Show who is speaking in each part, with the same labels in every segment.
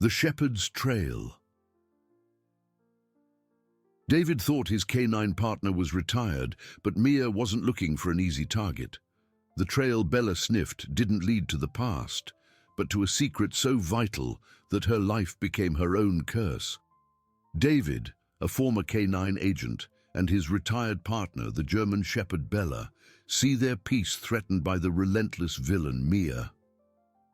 Speaker 1: The Shepherd's Trail. David thought his canine partner was retired, but Mia wasn't looking for an easy target. The trail Bella sniffed didn't lead to the past, but to a secret so vital that her life became her own curse. David, a former canine agent, and his retired partner, the German Shepherd Bella, see their peace threatened by the relentless villain Mia.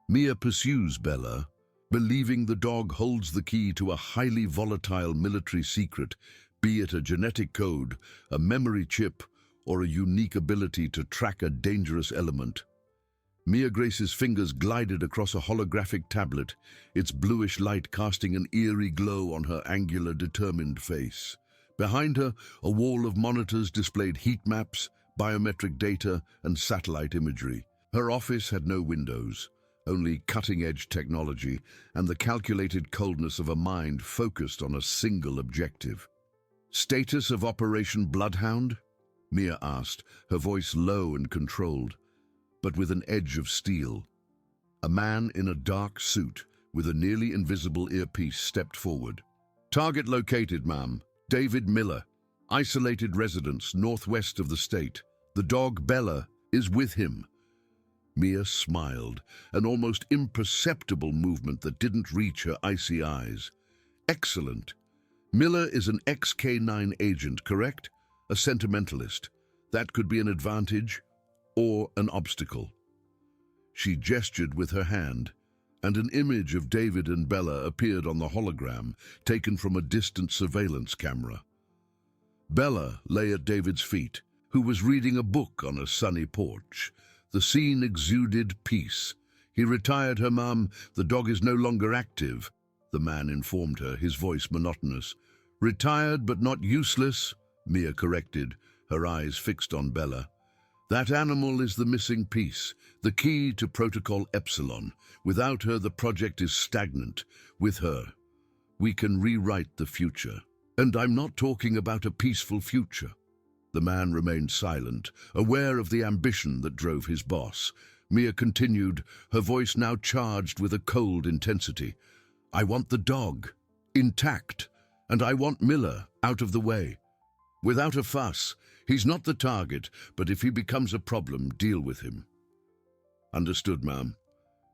Speaker 1: Mia pursues Bella, believing the dog holds the key to a highly volatile military secret, be it a genetic code, a memory chip, or a unique ability to track a dangerous element. Mia Grace's fingers glided across a holographic tablet, its bluish light casting an eerie glow on her angular, determined face. Behind her, a wall of monitors displayed heat maps, biometric data, and satellite imagery. Her office had no windows, only cutting-edge technology and the calculated coldness of a mind focused on a single objective. "Status of Operation Bloodhound?" Mia asked, her voice low and controlled, but with an edge of steel. A man in a dark suit with a nearly invisible earpiece stepped forward. "Target located, ma'am. David Miller, isolated residence northwest of the state. The dog Bella is with him." Mia smiled, an almost imperceptible movement that didn't reach her icy eyes. "Excellent. Miller is an ex-K9 agent, correct? A sentimentalist. That could be an advantage or an obstacle." She gestured with her hand, and an image of David and Bella appeared on the hologram, taken from a distant surveillance camera. Bella lay at David's feet, who was reading a book on a sunny porch. The scene exuded peace. "He retired her, ma'am. The dog is no longer active," the man informed her, his voice monotonous. "Retired but not useless," Mia corrected, her eyes fixed on Bella. "That animal is the missing piece, the key to Protocol Epsilon. Without her, the project is stagnant. With her, we can rewrite the future. And I'm not talking about a peaceful future." The man remained silent, aware of the ambition that drove his boss. Mia continued, her voice now charged with a cold intensity. "I want the dog, intact, and I want Miller out of the way. Without a fuss. He's not the target, but if he becomes a problem, deal with him." "Understood, ma'am.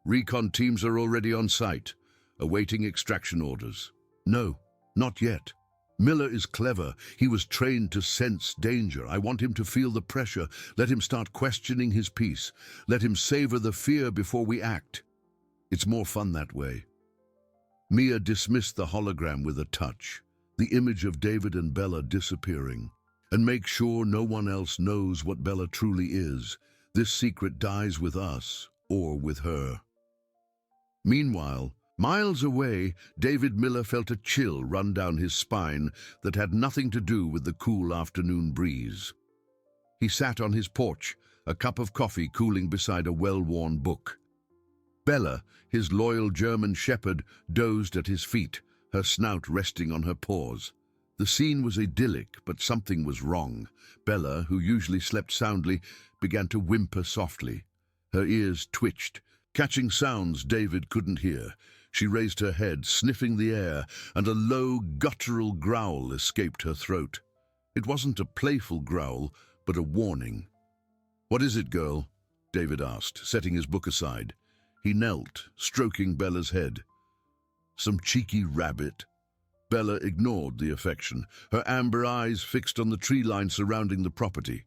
Speaker 1: Recon teams are already on site, awaiting extraction orders." "No, not yet. Miller is clever. He was trained to sense danger. I want him to feel the pressure. Let him start questioning his peace. Let him savor the fear before we act. It's more fun that way." Mia dismissed the hologram with a touch, the image of David and Bella disappearing. "And make sure no one else knows what Bella truly is. This secret dies with us or with her." Meanwhile, miles away, David Miller felt a chill run down his spine that had nothing to do with the cool afternoon breeze. He sat on his porch, a cup of coffee cooling beside a well-worn book. Bella, his loyal German shepherd, dozed at his feet, her snout resting on her paws. The scene was idyllic, but something was wrong. Bella, who usually slept soundly, began to whimper softly. Her ears twitched, catching sounds David couldn't hear. She raised her head, sniffing the air, and a low, guttural growl escaped her throat. It wasn't a playful growl, but a warning. "What is it, girl?" David asked, setting his book aside. He knelt, stroking Bella's head. "Some cheeky rabbit." Bella ignored the affection, her amber eyes fixed on the tree line surrounding the property.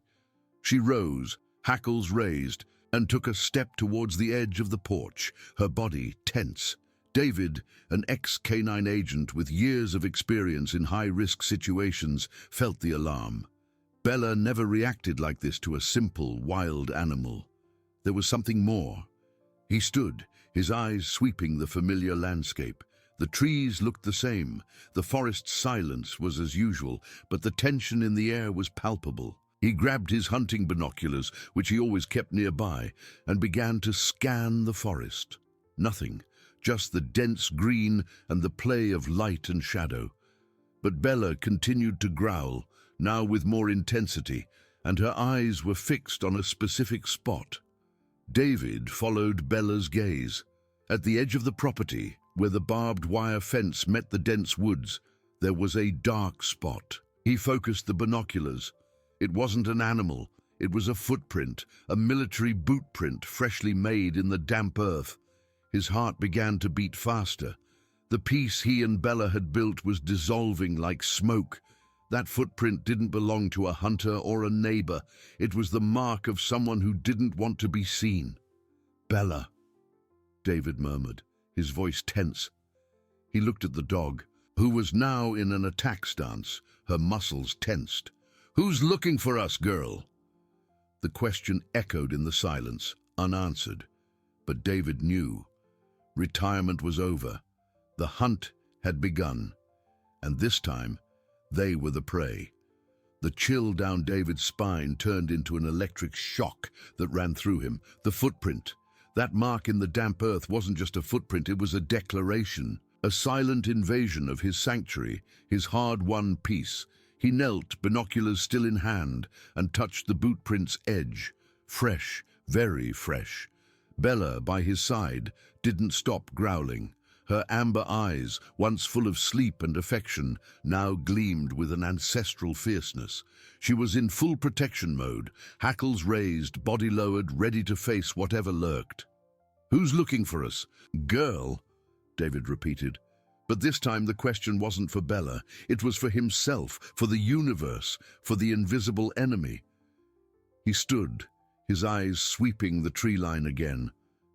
Speaker 1: She rose, hackles raised, and took a step towards the edge of the porch, her body tense. David, an ex-K9 agent with years of experience in high-risk situations, felt the alarm. Bella never reacted like this to a simple, wild animal. There was something more. He stood, his eyes sweeping the familiar landscape. The trees looked the same. The forest's silence was as usual, but the tension in the air was palpable. He grabbed his hunting binoculars, which he always kept nearby, and began to scan the forest. Nothing, just the dense green and the play of light and shadow. But Bella continued to growl, now with more intensity, and her eyes were fixed on a specific spot. David followed Bella's gaze. At the edge of the property, Where the barbed wire fence met the dense woods, there was a dark spot. He focused the binoculars. It wasn't an animal. It was a footprint, a military boot print freshly made in the damp earth. His heart began to beat faster. The peace he and Bella had built was dissolving like smoke. That footprint didn't belong to a hunter or a neighbor. It was the mark of someone who didn't want to be seen. "Bella," David murmured, his voice tense. He looked at the dog, who was now in an attack stance, her muscles tensed. "Who's looking for us, girl?" The question echoed in the silence, unanswered. But David knew. Retirement was over. The hunt had begun. And this time, they were the prey. The chill down David's spine turned into an electric shock that ran through him. The footprint. That mark in the damp earth wasn't just a footprint, it was a declaration. A silent invasion of his sanctuary, his hard-won peace. He knelt, binoculars still in hand, and touched the boot print's edge. Fresh, very fresh. Bella, by his side, didn't stop growling. Her amber eyes, once full of sleep and affection, now gleamed with an ancestral fierceness. She was in full protection mode, hackles raised, body lowered, ready to face whatever lurked. "Who's looking for us?" "Girl," David repeated. But this time the question wasn't for Bella. It was for himself, for the universe, for the invisible enemy. He stood, his eyes sweeping the tree line again,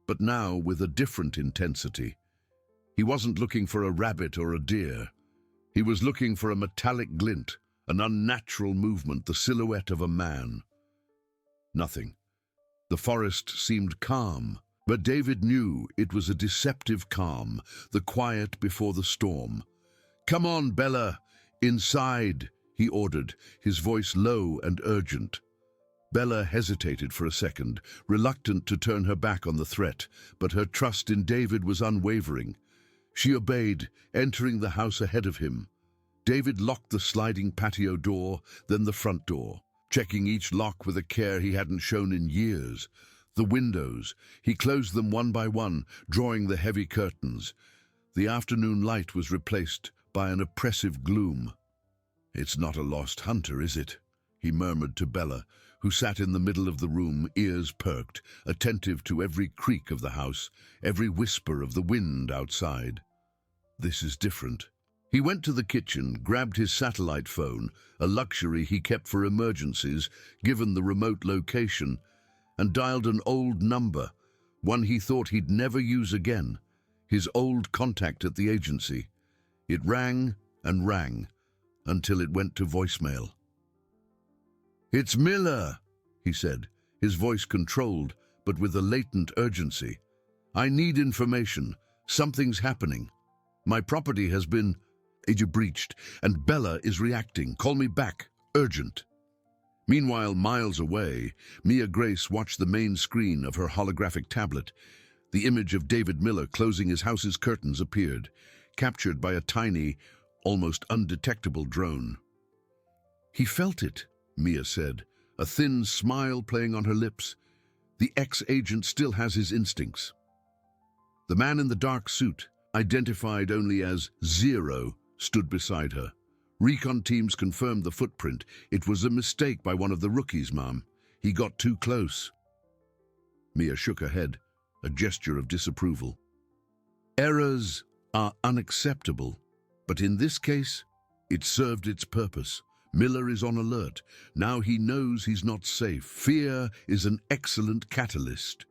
Speaker 1: but now with a different intensity. He wasn't looking for a rabbit or a deer. He was looking for a metallic glint, an unnatural movement, the silhouette of a man. Nothing. The forest seemed calm, but David knew it was a deceptive calm, the quiet before the storm. "Come on, Bella! Inside!" he ordered, his voice low and urgent. Bella hesitated for a second, reluctant to turn her back on the threat, but her trust in David was unwavering. She obeyed, entering the house ahead of him. David locked the sliding patio door, then the front door, checking each lock with a care he hadn't shown in years. The windows, he closed them one by one, drawing the heavy curtains. The afternoon light was replaced by an oppressive gloom. "It's not a lost hunter, is it?" he murmured to Bella, who sat in the middle of the room, ears perked, attentive to every creak of the house, every whisper of the wind outside. "This is different." He went to the kitchen, grabbed his satellite phone, a luxury he kept for emergencies, given the remote location, and dialed an old number, one he thought he'd never use again, his old contact at the agency. It rang and rang, until it went to voicemail. "It's Miller," he said, his voice controlled, but with a latent urgency. "I need information. Something's happening. My property has been breached, and Bella is reacting. Call me back. Urgent." Meanwhile, miles away, Mia Grace watched the main screen of her holographic tablet. The image of David Miller closing his house's curtains appeared, captured by a tiny, almost undetectable drone. "He felt it," Mia said, a thin smile playing on her lips. "The ex-agent still has his instincts." The man in the dark suit, identified only as Zero, stood beside her. "Recon teams confirmed the footprint. It was a mistake by one of the rookies, ma'am. He got too close." Mia shook her head, a gesture of disapproval. "Errors are unacceptable, but in this case, it served its purpose. Miller is on alert. Now he knows he's not safe. Fear is an excellent catalyst."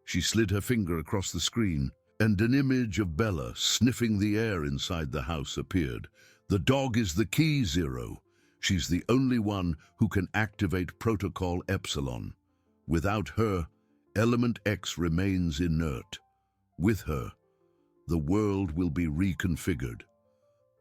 Speaker 1: She slid her finger across the screen, and an image of Bella sniffing the air inside the house appeared. "The dog is the key, Zero. She's the only one who can activate Protocol Epsilon. Without her, Element X remains inert. With her, the world will be reconfigured."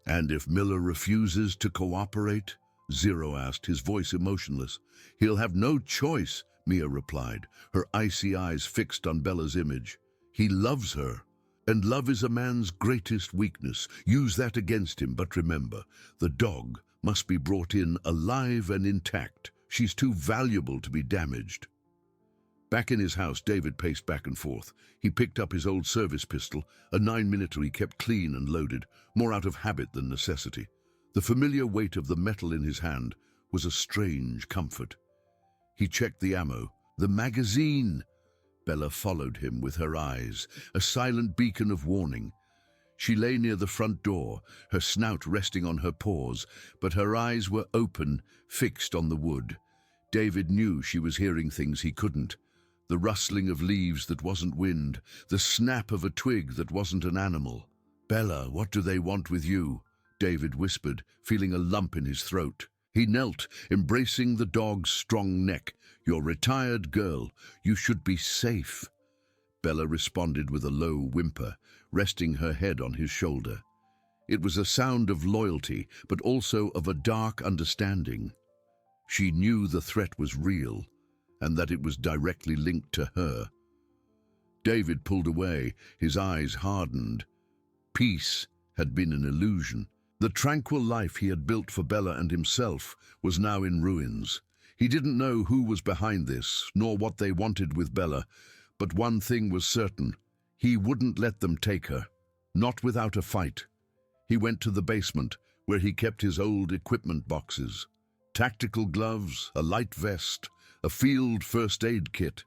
Speaker 1: "And if Miller refuses to cooperate?" Zero asked, his voice emotionless. "He'll have no choice," Mia replied, her icy eyes fixed on Bella's image. "He loves her, and love is a man's greatest weakness. Use that against him, but remember, the dog must be brought in alive and intact. She's too valuable to be damaged." Back in his house, David paced back and forth. He picked up his old service pistol, a 9mm he kept clean and loaded, more out of habit than necessity. The familiar weight of the metal in his hand was a strange comfort. He checked the ammo. The magazine! Bella followed him with her eyes, a silent beacon of warning. She lay near the front door, her snout resting on her paws, but her eyes were open, fixed on the wood. David knew she was hearing things he couldn't. The rustling of leaves that wasn't wind, the snap of a twig that wasn't an animal. "Bella, what do they want with you?" David whispered, feeling a lump in his throat. He knelt, embracing the dog's strong neck. "You're retired, girl. You should be safe." Bella responded with a low whimper, resting her head on his shoulder. It was a sound of loyalty, but also of a dark understanding. She knew the threat was real, and that it was directly linked to her. David pulled away, his eyes hardened. Peace had been an illusion. The tranquil life he had built for Bella and himself was now in ruins. He didn't know who was behind this, nor what they wanted with Bella, but one thing was certain: he wouldn't let them take her, not without a fight. He went to the basement, where he kept his old equipment boxes. Tactical gloves, a light vest, a field first aid kit.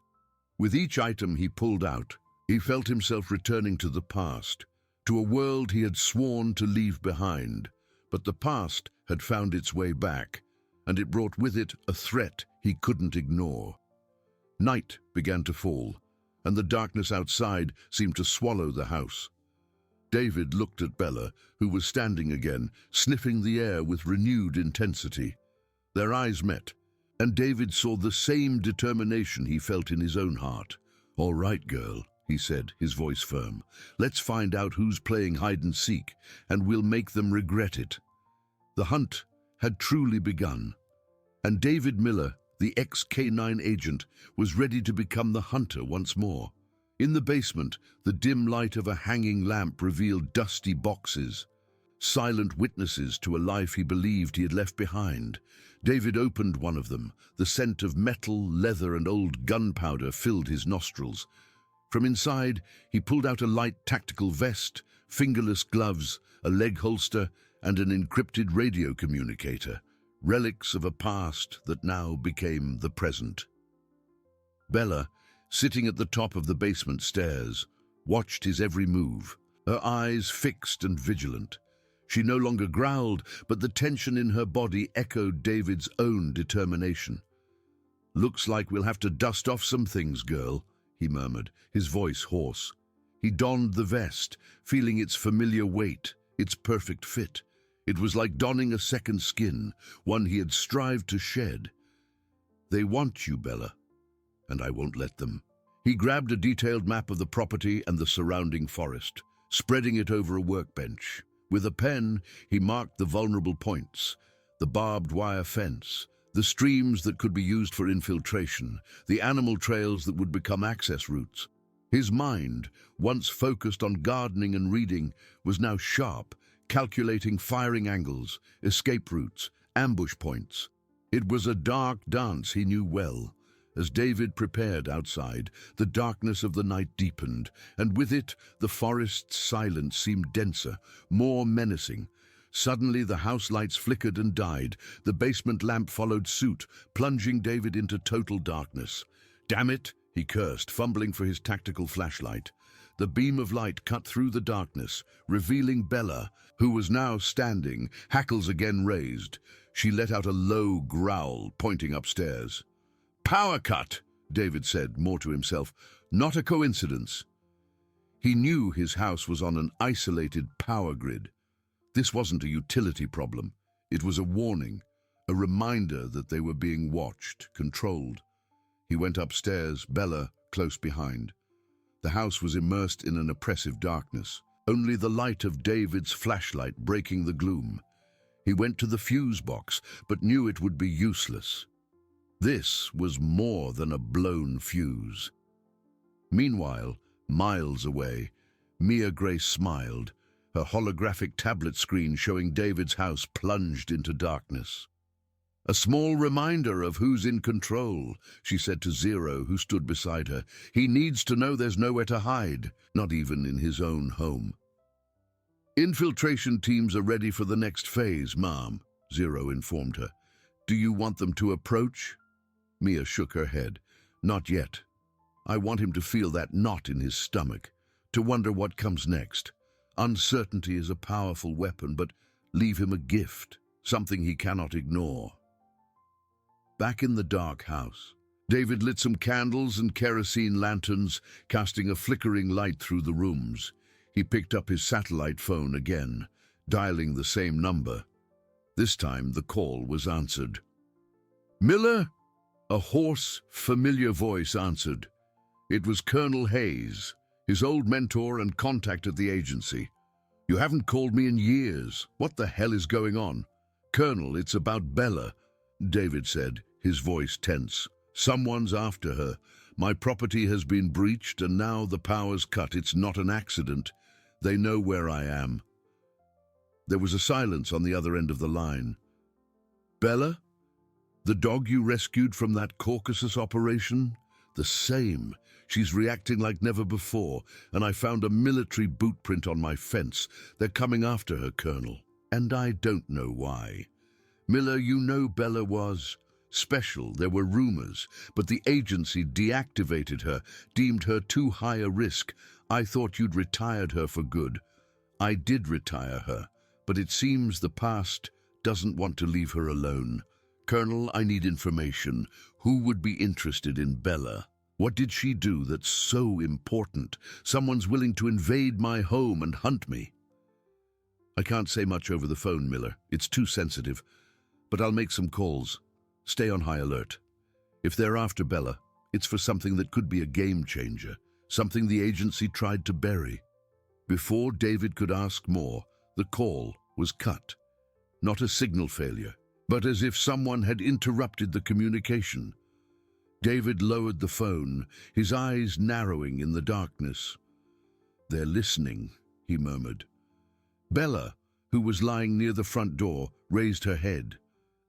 Speaker 1: With each item he pulled out, he felt himself returning to the past, to a world he had sworn to leave behind. But the past had found its way back, and it brought with it a threat he couldn't ignore. Night began to fall, and the darkness outside seemed to swallow the house. David looked at Bella, who was standing again, sniffing the air with renewed intensity. Their eyes met, and David saw the same determination he felt in his own heart. "All right, girl," he said, his voice firm. "Let's find out who's playing hide-and-seek, and we'll make them regret it." The hunt had truly begun, and David Miller, the ex-K9 agent, was ready to become the hunter once more. In the basement, the dim light of a hanging lamp revealed dusty boxes, silent witnesses to a life he believed he had left behind. David opened one of them. The scent of metal, leather, and old gunpowder filled his nostrils. From inside, he pulled out a light tactical vest, fingerless gloves, a leg holster, and an encrypted radio communicator, relics of a past that now became the present. Bella, sitting at the top of the basement stairs, watched his every move, her eyes fixed and vigilant. She no longer growled, but the tension in her body echoed David's own determination. "Looks like we'll have to dust off some things, girl," he murmured, his voice hoarse. He donned the vest, feeling its familiar weight, its perfect fit. It was like donning a second skin, one he had strived to shed. "They want you, Bella, and I won't let them." He grabbed a detailed map of the property and the surrounding forest, spreading it over a workbench. With a pen, he marked the vulnerable points: the barbed wire fence, the streams that could be used for infiltration, the animal trails that would become access routes. His mind, once focused on gardening and reading, was now sharp, calculating firing angles, escape routes, ambush points. It was a dark dance he knew well. As David prepared outside, the darkness of the night deepened, and with it, the forest's silence seemed denser, more menacing. Suddenly, the house lights flickered and died. The basement lamp followed suit, plunging David into total darkness. "Damn it!" he cursed, fumbling for his tactical flashlight. The beam of light cut through the darkness, revealing Bella, who was now standing, hackles again raised. She let out a low growl, pointing upstairs. "Power cut," David said, more to himself. "Not a coincidence." He knew his house was on an isolated power grid. This wasn't a utility problem. It was a warning, a reminder that they were being watched, controlled. He went upstairs, Bella close behind. The house was immersed in an oppressive darkness, only the light of David's flashlight breaking the gloom. He went to the fuse box, but knew it would be useless. This was more than a blown fuse. Meanwhile, miles away, Mia Grace smiled, her holographic tablet screen showing David's house plunged into darkness. A small reminder of who's in control, she said to Zero, who stood beside her. He needs to know there's nowhere to hide, not even in his own home. Infiltration teams are ready for the next phase, Ma'am, Zero informed her. Do you want them to approach? Mia shook her head. Not yet. I want him to feel that knot in his stomach, to wonder what comes next. Uncertainty is a powerful weapon, but leave him a gift, something he cannot ignore. Back in the dark house, David lit some candles and kerosene lanterns, casting a flickering light through the rooms. He picked up his satellite phone again, dialing the same number. This time the call was answered. Miller? A hoarse, familiar voice answered. It was Colonel Hayes, his old mentor and contact at the agency. You haven't called me in years. What the hell is going on? Colonel, it's about Bella, David said, his voice tense. Someone's after her. My property has been breached and now the power's cut. It's not an accident. They know where I am. There was a silence on the other end of the line. Bella? The dog you rescued from that Caucasus operation? The same. She's reacting like never before, and I found a military boot print on my fence. They're coming after her, Colonel, and I don't know why. Miller, you know Bella was special. There were rumors, but the agency deactivated her, deemed her too high a risk. I thought you'd retired her for good. I did retire her, but it seems the past doesn't want to leave her alone. Colonel, I need information. Who would be interested in Bella? What did she do that's so important? Someone's willing to invade my home and hunt me. I can't say much over the phone, Miller. It's too sensitive. But I'll make some calls. Stay on high alert. If they're after Bella, it's for something that could be a game changer, something the agency tried to bury. Before David could ask more, the call was cut. Not a signal failure, but as if someone had interrupted the communication. David lowered the phone, his eyes narrowing in the darkness. They're listening, he murmured. Bella, who was lying near the front door, raised her head.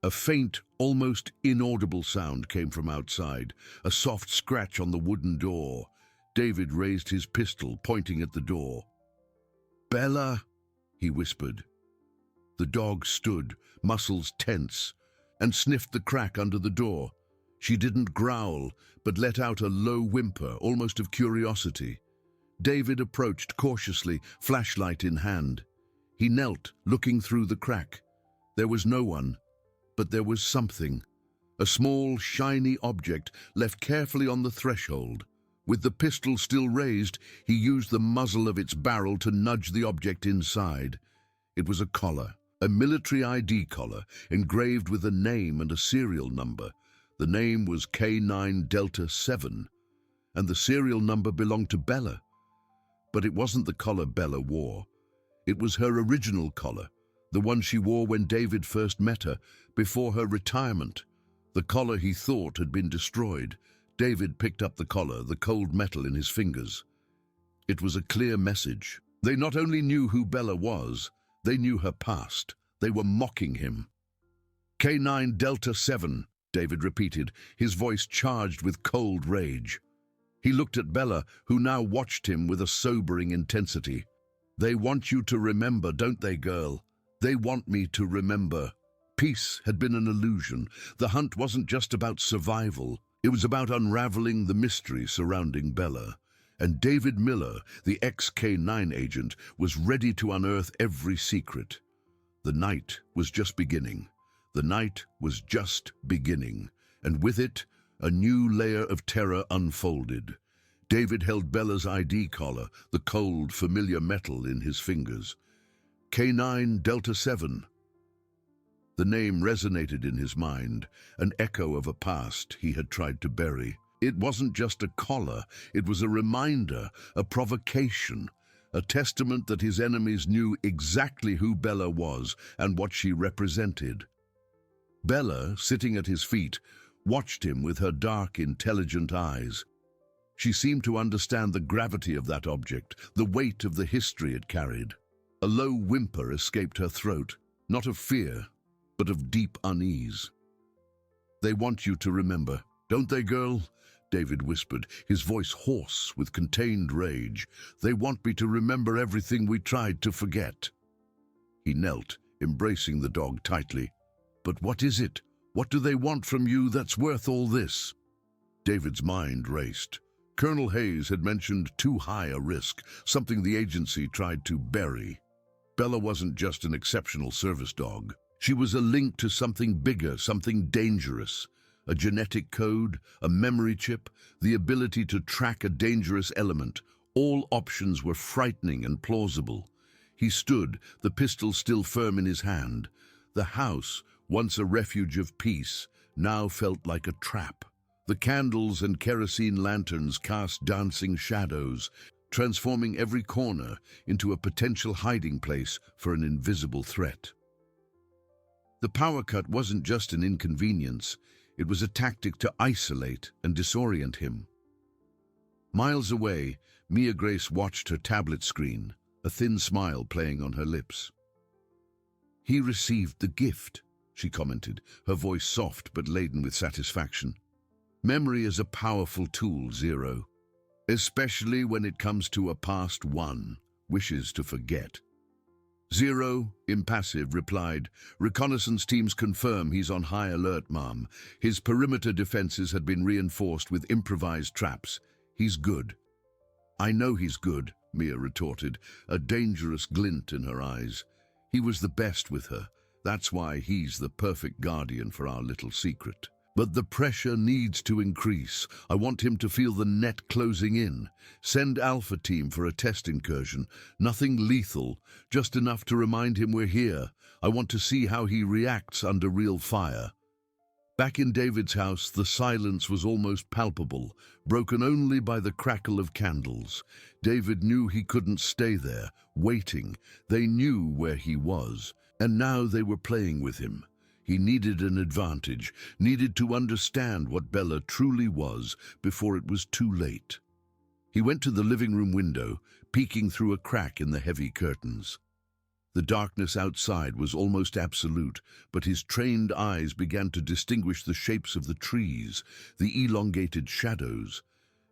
Speaker 1: A faint, almost inaudible sound came from outside, a soft scratch on the wooden door. David raised his pistol, pointing at the door. Bella, he whispered. The dog stood, muscles tense, and sniffed the crack under the door. She didn't growl, but let out a low whimper, almost of curiosity. David approached cautiously, flashlight in hand. He knelt, looking through the crack. There was no one, but there was something. A small, shiny object left carefully on the threshold. With the pistol still raised, he used the muzzle of its barrel to nudge the object inside. It was a collar, a military ID collar, engraved with a name and a serial number. The name was K9 Delta 7, and the serial number belonged to Bella. But it wasn't the collar Bella wore. It was her original collar, the one she wore when David first met her, before her retirement. The collar he thought had been destroyed. David picked up the collar, the cold metal in his fingers. It was a clear message. They not only knew who Bella was, they knew her past. They were mocking him. K9 Delta 7, David repeated, his voice charged with cold rage. He looked at Bella, who now watched him with a sobering intensity. They want you to remember, don't they, girl? They want me to remember. Peace had been an illusion. The hunt wasn't just about survival. It was about unraveling the mystery surrounding Bella. And David Miller, the ex-K9 agent, was ready to unearth every secret. The night was just beginning. The night was just beginning, and with it, a new layer of terror unfolded. David held Bella's ID collar, the cold, familiar metal in his fingers. K9 Delta 7. The name resonated in his mind, an echo of a past he had tried to bury. It wasn't just a collar, it was a reminder, a provocation, a testament that his enemies knew exactly who Bella was and what she represented. Bella, sitting at his feet, watched him with her dark, intelligent eyes. She seemed to understand the gravity of that object, the weight of the history it carried. A low whimper escaped her throat, not of fear, but of deep unease. They want you to remember, don't they, girl? David whispered, his voice hoarse with contained rage. They want me to remember everything we tried to forget. He knelt, embracing the dog tightly. But what is it? What do they want from you that's worth all this? David's mind raced. Colonel Hayes had mentioned too high a risk, something the agency tried to bury. Bella wasn't just an exceptional service dog. She was a link to something bigger, something dangerous. A genetic code, a memory chip, the ability to track a dangerous element. All options were frightening and plausible. He stood, the pistol still firm in his hand. The house, once a refuge of peace, now felt like a trap. The candles and kerosene lanterns cast dancing shadows, transforming every corner into a potential hiding place for an invisible threat. The power cut wasn't just an inconvenience, it was a tactic to isolate and disorient him. Miles away, Mia Grace watched her tablet screen, a thin smile playing on her lips. "He received the gift," she commented, her voice soft but laden with satisfaction. "Memory is a powerful tool, Zero, especially when it comes to a past one wishes to forget." Zero, impassive, replied, "Reconnaissance teams confirm he's on high alert, ma'am. His perimeter defenses had been reinforced with improvised traps. He's good." "I know he's good," Mia retorted, a dangerous glint in her eyes. "He was the best with her. That's why he's the perfect guardian for our little secret. But the pressure needs to increase. I want him to feel the net closing in. Send Alpha Team for a test incursion. Nothing lethal, just enough to remind him we're here. I want to see how he reacts under real fire." Back in David's house, the silence was almost palpable, broken only by the crackle of candles. David knew he couldn't stay there, waiting. They knew where he was, and now they were playing with him. He needed an advantage, needed to understand what Bella truly was before it was too late. He went to the living room window, peeking through a crack in the heavy curtains. The darkness outside was almost absolute, but his trained eyes began to distinguish the shapes of the trees, the elongated shadows.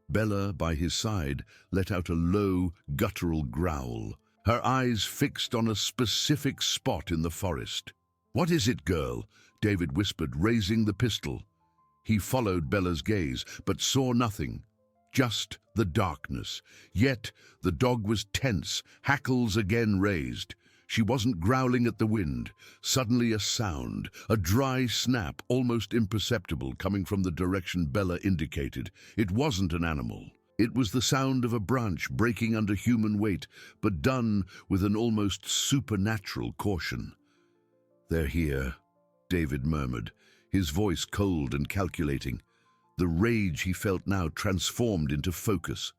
Speaker 1: Bella, by his side, let out a low, guttural growl, her eyes fixed on a specific spot in the forest. "What is it, girl?" David whispered, raising the pistol. He followed Bella's gaze, but saw nothing. Just the darkness. Yet the dog was tense, hackles again raised. She wasn't growling at the wind. Suddenly a sound, a dry snap, almost imperceptible, coming from the direction Bella indicated. It wasn't an animal. It was the sound of a branch breaking under human weight, but done with an almost supernatural caution. "They're here," David murmured, his voice cold and calculating. The rage he felt now transformed into focus.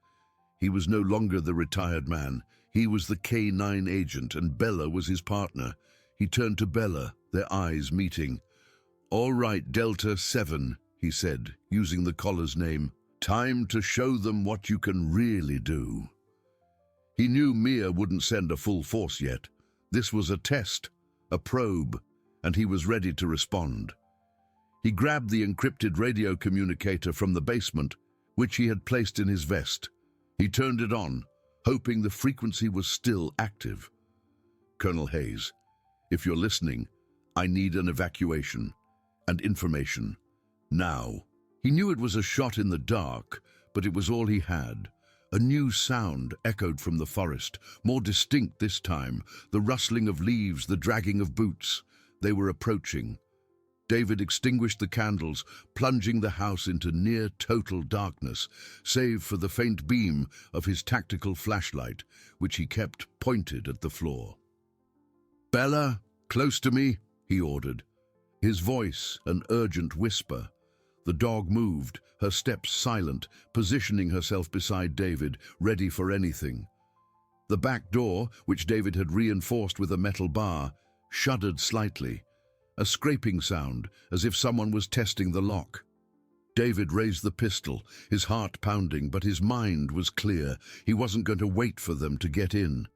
Speaker 1: He was no longer the retired man. He was the K9 agent, and Bella was his partner. He turned to Bella, their eyes meeting. "All right, Delta 7, he said, using the collar's name. "Time to show them what you can really do." He knew Mia wouldn't send a full force yet. This was a test, a probe, and he was ready to respond. He grabbed the encrypted radio communicator from the basement, which he had placed in his vest. He turned it on, hoping the frequency was still active. "Colonel Hayes, if you're listening, I need an evacuation and information. Now." He knew it was a shot in the dark, but it was all he had. A new sound echoed from the forest, more distinct this time, the rustling of leaves, the dragging of boots. They were approaching. David extinguished the candles, plunging the house into near total darkness, save for the faint beam of his tactical flashlight, which he kept pointed at the floor. "Bella, close to me," he ordered, his voice an urgent whisper. The dog moved, her steps silent, positioning herself beside David, ready for anything. The back door, which David had reinforced with a metal bar, shuddered slightly, a scraping sound, as if someone was testing the lock. David raised the pistol, his heart pounding, but his mind was clear. He wasn't going to wait for them to get in.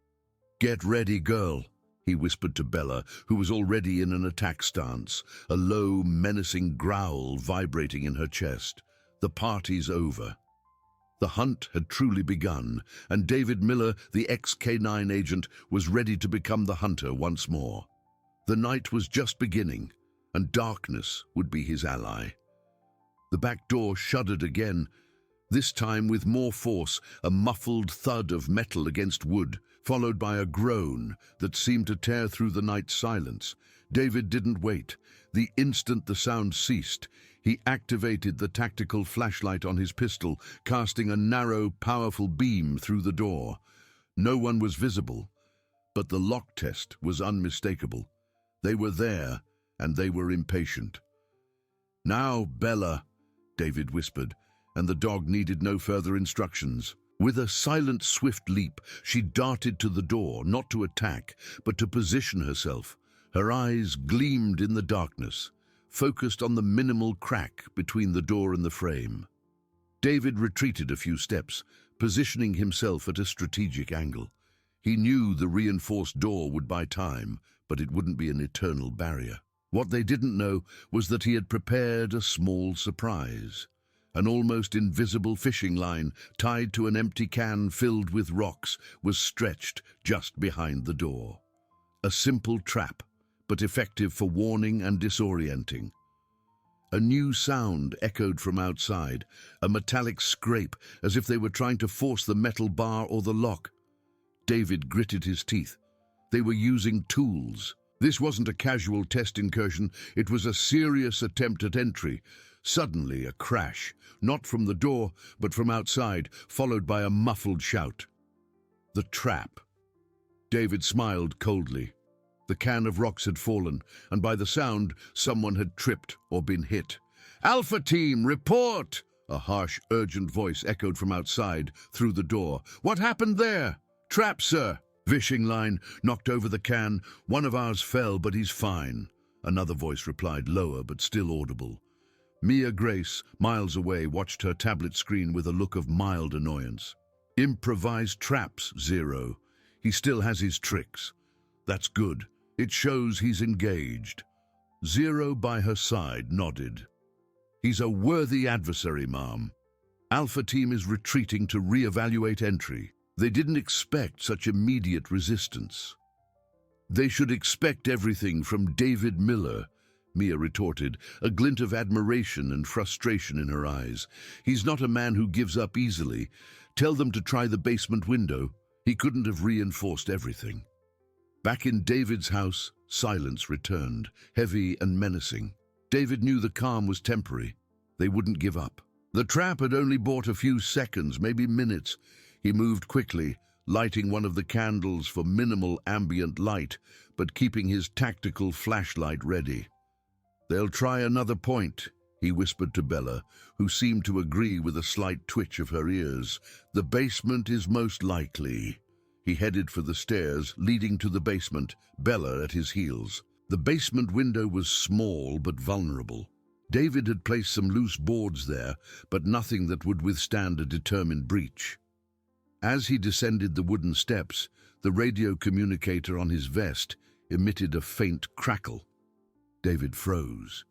Speaker 1: "Get ready, girl," he whispered to Bella, who was already in an attack stance, a low, menacing growl vibrating in her chest. "The party's over." The hunt had truly begun, and David Miller, the ex-K9 agent, was ready to become the hunter once more. The night was just beginning, and darkness would be his ally. The back door shuddered again, this time with more force, a muffled thud of metal against wood, followed by a groan that seemed to tear through the night's silence. David didn't wait. The instant the sound ceased, he activated the tactical flashlight on his pistol, casting a narrow, powerful beam through the door. No one was visible, but the lock test was unmistakable. They were there, and they were impatient. "Now, Bella," David whispered, and the dog needed no further instructions. With a silent, swift leap, she darted to the door, not to attack, but to position herself. Her eyes gleamed in the darkness, focused on the minimal crack between the door and the frame. David retreated a few steps, positioning himself at a strategic angle. He knew the reinforced door would buy time, but it wouldn't be an eternal barrier. What they didn't know was that he had prepared a small surprise. An almost invisible fishing line, tied to an empty can filled with rocks, was stretched just behind the door. A simple trap, but effective for warning and disorienting. A new sound echoed from outside, a metallic scrape, as if they were trying to force the metal bar or the lock. David gritted his teeth. They were using tools. This wasn't a casual test incursion, it was a serious attempt at entry. Suddenly, a crash, not from the door, but from outside, followed by a muffled shout. The trap. David smiled coldly. The can of rocks had fallen, and by the sound, someone had tripped or been hit. "Alpha Team, report!" A harsh, urgent voice echoed from outside, through the door. "What happened there?" "Trap, sir." Fishing line knocked over the can. "One of ours fell, but he's fine." Another voice replied, lower but still audible. Mia Grace, miles away, watched her tablet screen with a look of mild annoyance. "Improvised traps, Zero. He still has his tricks." "That's good. It shows he's engaged." Zero by her side nodded. "He's a worthy adversary, ma'am. Alpha Team is retreating to re-evaluate entry. They didn't expect such immediate resistance." "They should expect everything from David Miller," Mia retorted, a glint of admiration and frustration in her eyes. "He's not a man who gives up easily. Tell them to try the basement window. He couldn't have reinforced everything." Back in David's house, silence returned, heavy and menacing. David knew the calm was temporary. They wouldn't give up. The trap had only bought a few seconds, maybe minutes. He moved quickly, lighting one of the candles for minimal ambient light, but keeping his tactical flashlight ready. "They'll try another point," he whispered to Bella, who seemed to agree with a slight twitch of her ears. "The basement is most likely." He headed for the stairs, leading to the basement, Bella at his heels. The basement window was small but vulnerable. David had placed some loose boards there, but nothing that would withstand a determined breach. As he descended the wooden steps, the radio communicator on his vest emitted a faint crackle. David froze.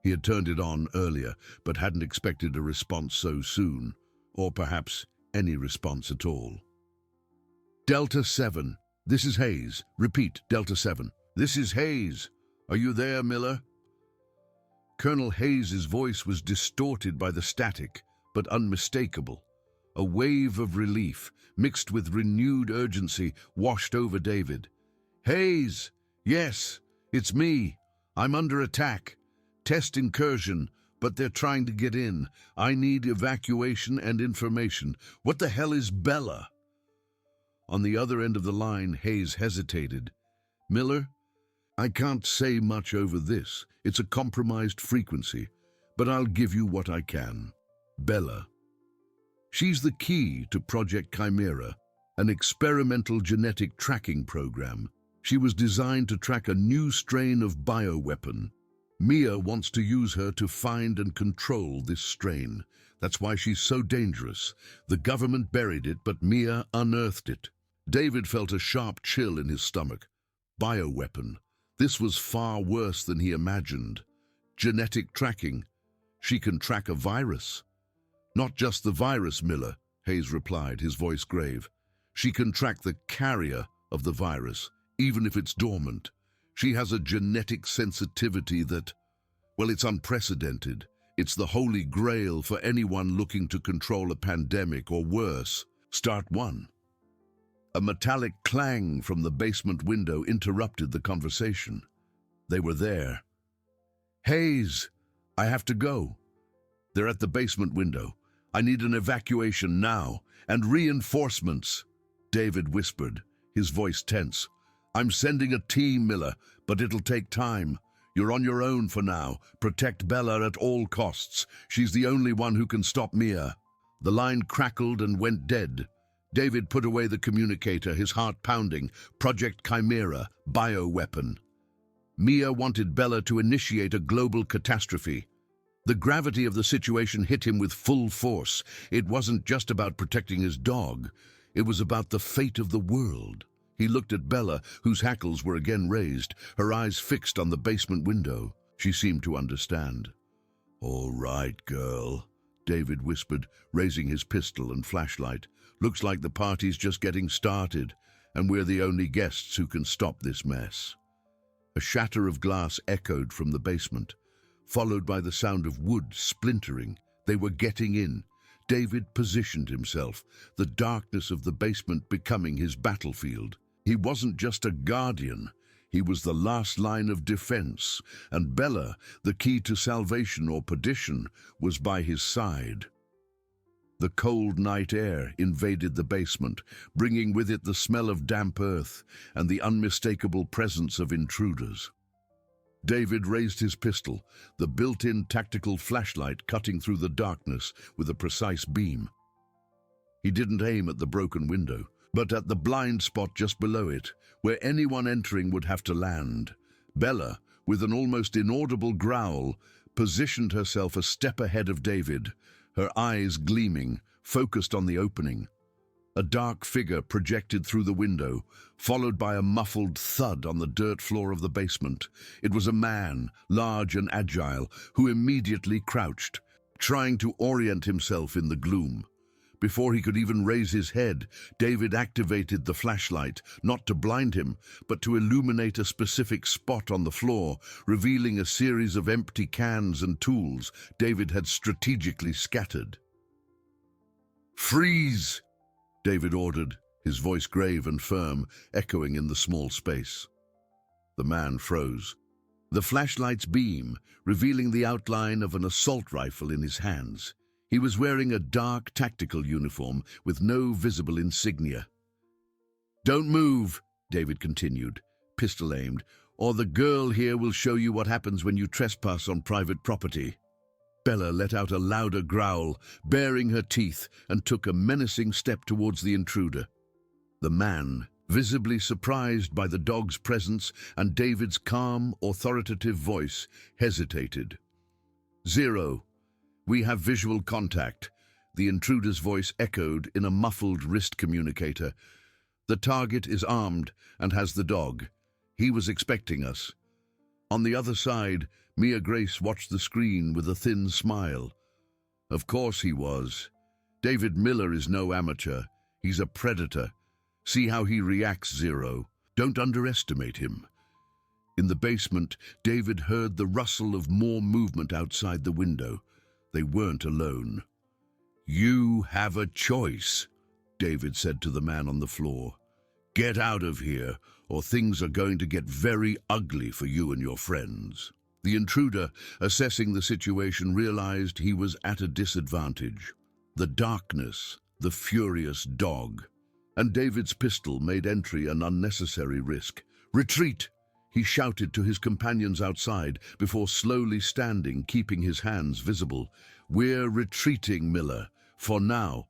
Speaker 1: He had turned it on earlier, but hadn't expected a response so soon, or perhaps any response at all. "Delta 7, this is Hayes. Repeat, Delta 7. This is Hayes. Are you there, Miller?" Colonel Hayes's voice was distorted by the static, but unmistakable. A wave of relief, mixed with renewed urgency, washed over David. "Hayes! Yes, it's me. I'm under attack. Test incursion, but they're trying to get in. I need evacuation and information. What the hell is Bella?" On the other end of the line, Hayes hesitated. "Miller, I can't say much over this. It's a compromised frequency, but I'll give you what I can. Bella. She's the key to Project Chimera, an experimental genetic tracking program. She was designed to track a new strain of bioweapon. Mia wants to use her to find and control this strain. That's why she's so dangerous. The government buried it, but Mia unearthed it. David felt a sharp chill in his stomach. Bioweapon. This was far worse than he imagined. Genetic tracking. She can track a virus. Not just the virus, Miller, Hayes replied, his voice grave. She can track the carrier of the virus, even if it's dormant. She has a genetic sensitivity that, well, it's unprecedented. It's the holy grail for anyone looking to control a pandemic or worse. Start one. A metallic clang from the basement window interrupted the conversation. They were there. Hayes, I have to go. They're at the basement window. I need an evacuation now, and reinforcements, David whispered, his voice tense. I'm sending a team, Miller, but it'll take time. You're on your own for now. Protect Bella at all costs. She's the only one who can stop Mia. The line crackled and went dead. David put away the communicator, his heart pounding. Project Chimera, bioweapon. Mia wanted Bella to initiate a global catastrophe. The gravity of the situation hit him with full force. It wasn't just about protecting his dog. It was about the fate of the world. He looked at Bella, whose hackles were again raised, her eyes fixed on the basement window. She seemed to understand. All right, girl, David whispered, raising his pistol and flashlight. Looks like the party's just getting started, and we're the only guests who can stop this mess. A shatter of glass echoed from the basement, followed by the sound of wood splintering. They were getting in. David positioned himself, the darkness of the basement becoming his battlefield. He wasn't just a guardian. He was the last line of defense, and Bella, the key to salvation or perdition, was by his side. The cold night air invaded the basement, bringing with it the smell of damp earth and the unmistakable presence of intruders. David raised his pistol, the built-in tactical flashlight cutting through the darkness with a precise beam. He didn't aim at the broken window, but at the blind spot just below it, where anyone entering would have to land. Bella, with an almost inaudible growl, positioned herself a step ahead of David, her eyes gleaming, focused on the opening. A dark figure projected through the window, followed by a muffled thud on the dirt floor of the basement. It was a man, large and agile, who immediately crouched, trying to orient himself in the gloom. Before he could even raise his head, David activated the flashlight, not to blind him, but to illuminate a specific spot on the floor, revealing a series of empty cans and tools David had strategically scattered. "Freeze!" David ordered, his voice grave and firm, echoing in the small space. The man froze, the flashlight's beam revealing the outline of an assault rifle in his hands. He was wearing a dark tactical uniform with no visible insignia. "Don't move," David continued, pistol aimed, "or the girl here will show you what happens when you trespass on private property." Bella let out a louder growl, baring her teeth, and took a menacing step towards the intruder. The man, visibly surprised by the dog's presence and David's calm, authoritative voice, hesitated. "Zero. We have visual contact," the intruder's voice echoed in a muffled wrist communicator. "The target is armed and has the dog. He was expecting us." On the other side, Mia Grace watched the screen with a thin smile. Of course he was. David Miller is no amateur. He's a predator. See how he reacts, Zero. Don't underestimate him. In the basement, David heard the rustle of more movement outside the window. They weren't alone. "You have a choice," David said to the man on the floor. "Get out of here, or things are going to get very ugly for you and your friends." The intruder, assessing the situation, realized he was at a disadvantage. The darkness, the furious dog. And David's pistol made entry an unnecessary risk. "Retreat!" he shouted to his companions outside, before slowly standing, keeping his hands visible. "We're retreating, Miller, for now."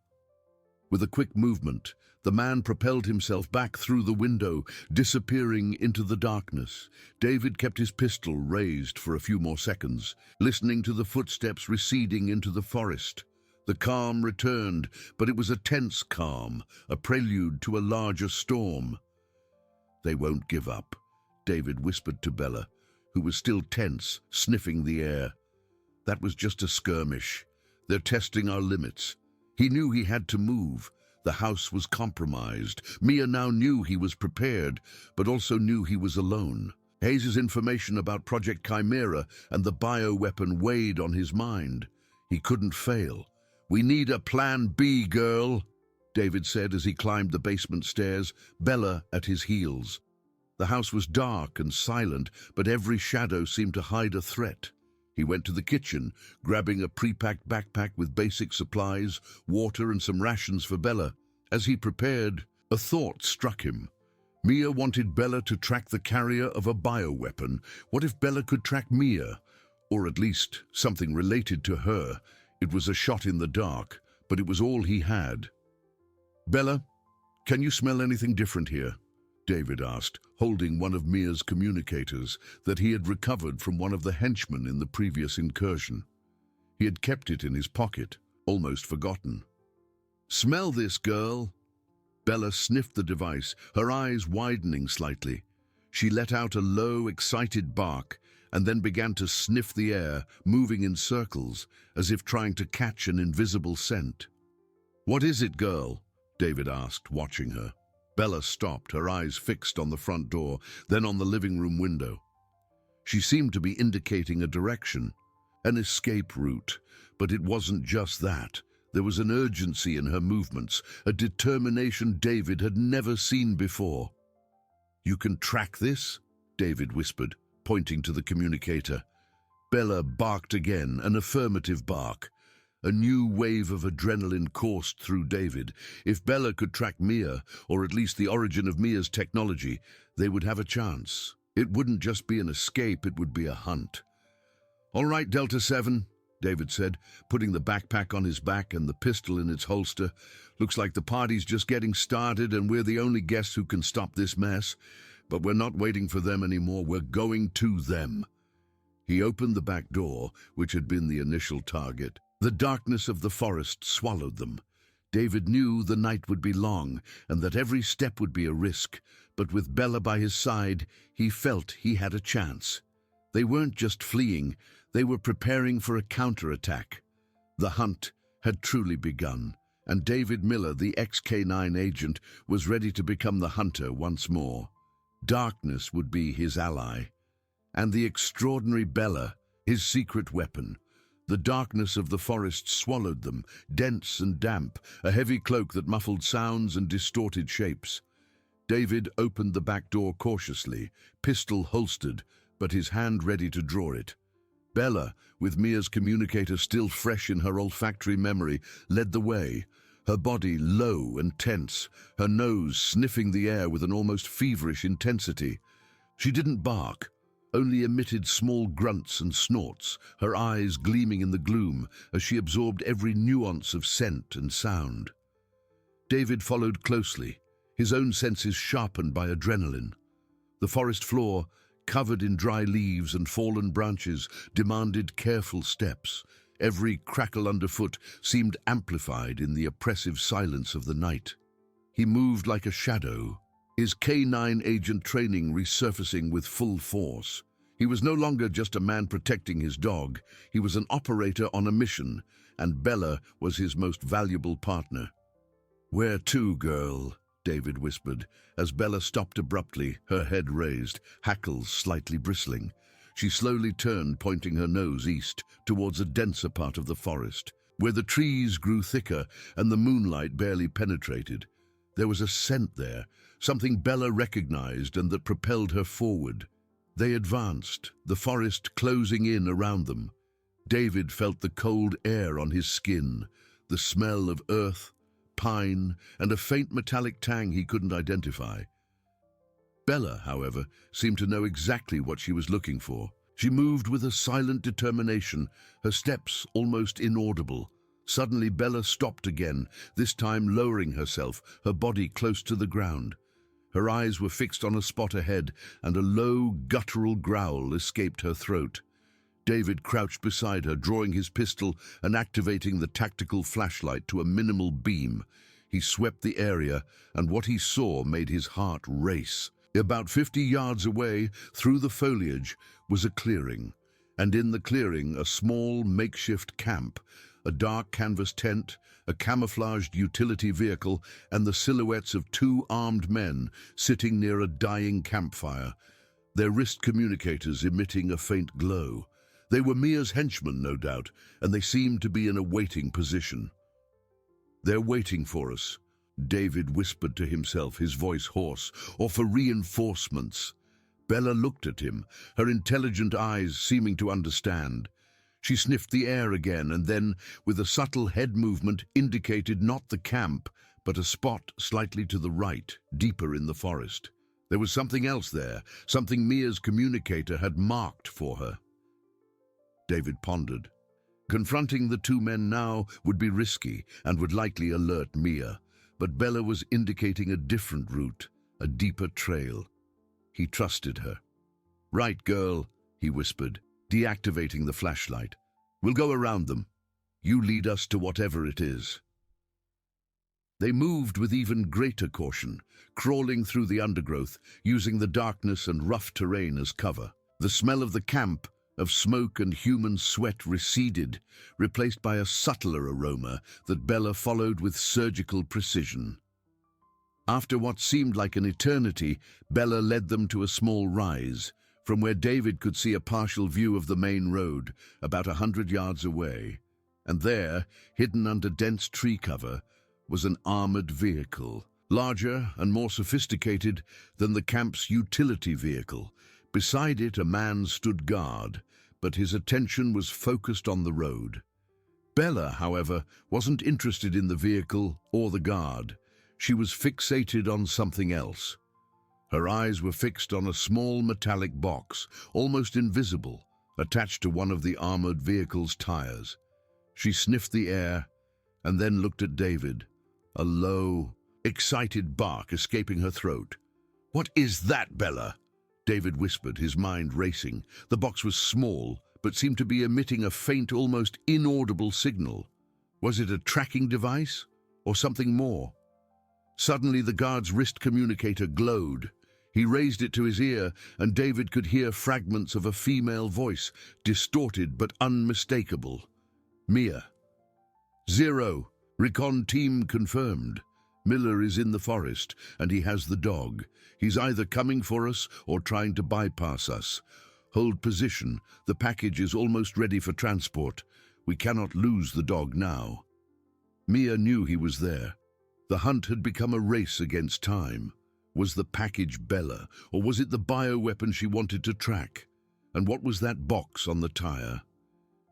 Speaker 1: With a quick movement, the man propelled himself back through the window, disappearing into the darkness. David kept his pistol raised for a few more seconds, listening to the footsteps receding into the forest. The calm returned, but it was a tense calm, a prelude to a larger storm. "They won't give up," David whispered to Bella, who was still tense, sniffing the air. "That was just a skirmish. They're testing our limits." He knew he had to move. The house was compromised. Mia now knew he was prepared, but also knew he was alone. Hayes' information about Project Chimera and the bioweapon weighed on his mind. He couldn't fail. "We need a plan B, girl," David said as he climbed the basement stairs, Bella at his heels. The house was dark and silent, but every shadow seemed to hide a threat. He went to the kitchen, grabbing a pre-packed backpack with basic supplies, water and some rations for Bella. As he prepared, a thought struck him. Mia wanted Bella to track the carrier of a bioweapon. What if Bella could track Mia? Or at least something related to her. It was a shot in the dark, but it was all he had. "Bella, can you smell anything different here?" David asked, holding one of Mia's communicators that he had recovered from one of the henchmen in the previous incursion. He had kept it in his pocket, almost forgotten. "Smell this, girl." Bella sniffed the device, her eyes widening slightly. She let out a low, excited bark and then began to sniff the air, moving in circles, as if trying to catch an invisible scent. "What is it, girl?" David asked, watching her. Bella stopped, her eyes fixed on the front door, then on the living room window. She seemed to be indicating a direction, an escape route, but it wasn't just that. There was an urgency in her movements, a determination David had never seen before. "You can track this?" David whispered, pointing to the communicator. Bella barked again, an affirmative bark. A new wave of adrenaline coursed through David. If Bella could track Mia, or at least the origin of Mia's technology, they would have a chance. It wouldn't just be an escape, it would be a hunt. "All right, Delta 7, David said, putting the backpack on his back and the pistol in its holster. "Looks like the party's just getting started and we're the only guests who can stop this mess. But we're not waiting for them anymore, we're going to them." He opened the back door, which had been the initial target. The darkness of the forest swallowed them. David knew the night would be long and that every step would be a risk, but with Bella by his side, he felt he had a chance. They weren't just fleeing, they were preparing for a counterattack. The hunt had truly begun, and David Miller, the ex-K9 agent, was ready to become the hunter once more. Darkness would be his ally, and the extraordinary Bella, his secret weapon. The darkness of the forest swallowed them, dense and damp, a heavy cloak that muffled sounds and distorted shapes. David opened the back door cautiously, pistol holstered, but his hand ready to draw it. Bella, with Mia's communicator still fresh in her olfactory memory, led the way, her body low and tense, her nose sniffing the air with an almost feverish intensity. She didn't bark, only emitted small grunts and snorts, her eyes gleaming in the gloom as she absorbed every nuance of scent and sound. David followed closely, his own senses sharpened by adrenaline. The forest floor, covered in dry leaves and fallen branches, demanded careful steps. Every crackle underfoot seemed amplified in the oppressive silence of the night. He moved like a shadow, his K9 agent training resurfacing with full force. He was no longer just a man protecting his dog. He was an operator on a mission, and Bella was his most valuable partner. "Where to, girl?" David whispered, as Bella stopped abruptly, her head raised, hackles slightly bristling. She slowly turned, pointing her nose east, towards a denser part of the forest, where the trees grew thicker and the moonlight barely penetrated. There was a scent there, something Bella recognized and that propelled her forward. They advanced, the forest closing in around them. David felt the cold air on his skin, the smell of earth, pine, and a faint metallic tang he couldn't identify. Bella, however, seemed to know exactly what she was looking for. She moved with a silent determination, her steps almost inaudible. Suddenly Bella stopped again, this time lowering herself, her body close to the ground. Her eyes were fixed on a spot ahead, and a low, guttural growl escaped her throat. David crouched beside her, drawing his pistol and activating the tactical flashlight to a minimal beam. He swept the area, and what he saw made his heart race. About 50 yards away, through the foliage, was a clearing, and in the clearing a small makeshift camp, a dark canvas tent, a camouflaged utility vehicle, and the silhouettes of two armed men sitting near a dying campfire, their wrist communicators emitting a faint glow. They were Mia's henchmen, no doubt, and they seemed to be in a waiting position. "They're waiting for us," David whispered to himself, his voice hoarse, "or for reinforcements." Bella looked at him, her intelligent eyes seeming to understand. She sniffed the air again and then, with a subtle head movement, indicated not the camp, but a spot slightly to the right, deeper in the forest. There was something else there, something Mia's communicator had marked for her. David pondered. Confronting the two men now would be risky and would likely alert Mia, but Bella was indicating a different route, a deeper trail. He trusted her. "Right, girl," he whispered, deactivating the flashlight. "We'll go around them. You lead us to whatever it is." They moved with even greater caution, crawling through the undergrowth, using the darkness and rough terrain as cover. The smell of the camp, of smoke and human sweat, receded, replaced by a subtler aroma that Bella followed with surgical precision. After what seemed like an eternity, Bella led them to a small rise, from where David could see a partial view of the main road, about 100 yards away. And there, hidden under dense tree cover, was an armored vehicle, larger and more sophisticated than the camp's utility vehicle. Beside it, a man stood guard, but his attention was focused on the road. Bella, however, wasn't interested in the vehicle or the guard. She was fixated on something else. Her eyes were fixed on a small metallic box, almost invisible, attached to one of the armored vehicle's tires. She sniffed the air and then looked at David, a low, excited bark escaping her throat. "What is that, Bella?" David whispered, his mind racing. The box was small, but seemed to be emitting a faint, almost inaudible signal. Was it a tracking device or something more? Suddenly the guard's wrist communicator glowed. He raised it to his ear, and David could hear fragments of a female voice, distorted but unmistakable. "Mia. 0. Recon team confirmed. Miller is in the forest, and he has the dog. He's either coming for us or trying to bypass us. Hold position. The package is almost ready for transport. We cannot lose the dog now." Mia knew he was there. The hunt had become a race against time. Was the package Bella, or was it the bioweapon she wanted to track? And what was that box on the tire?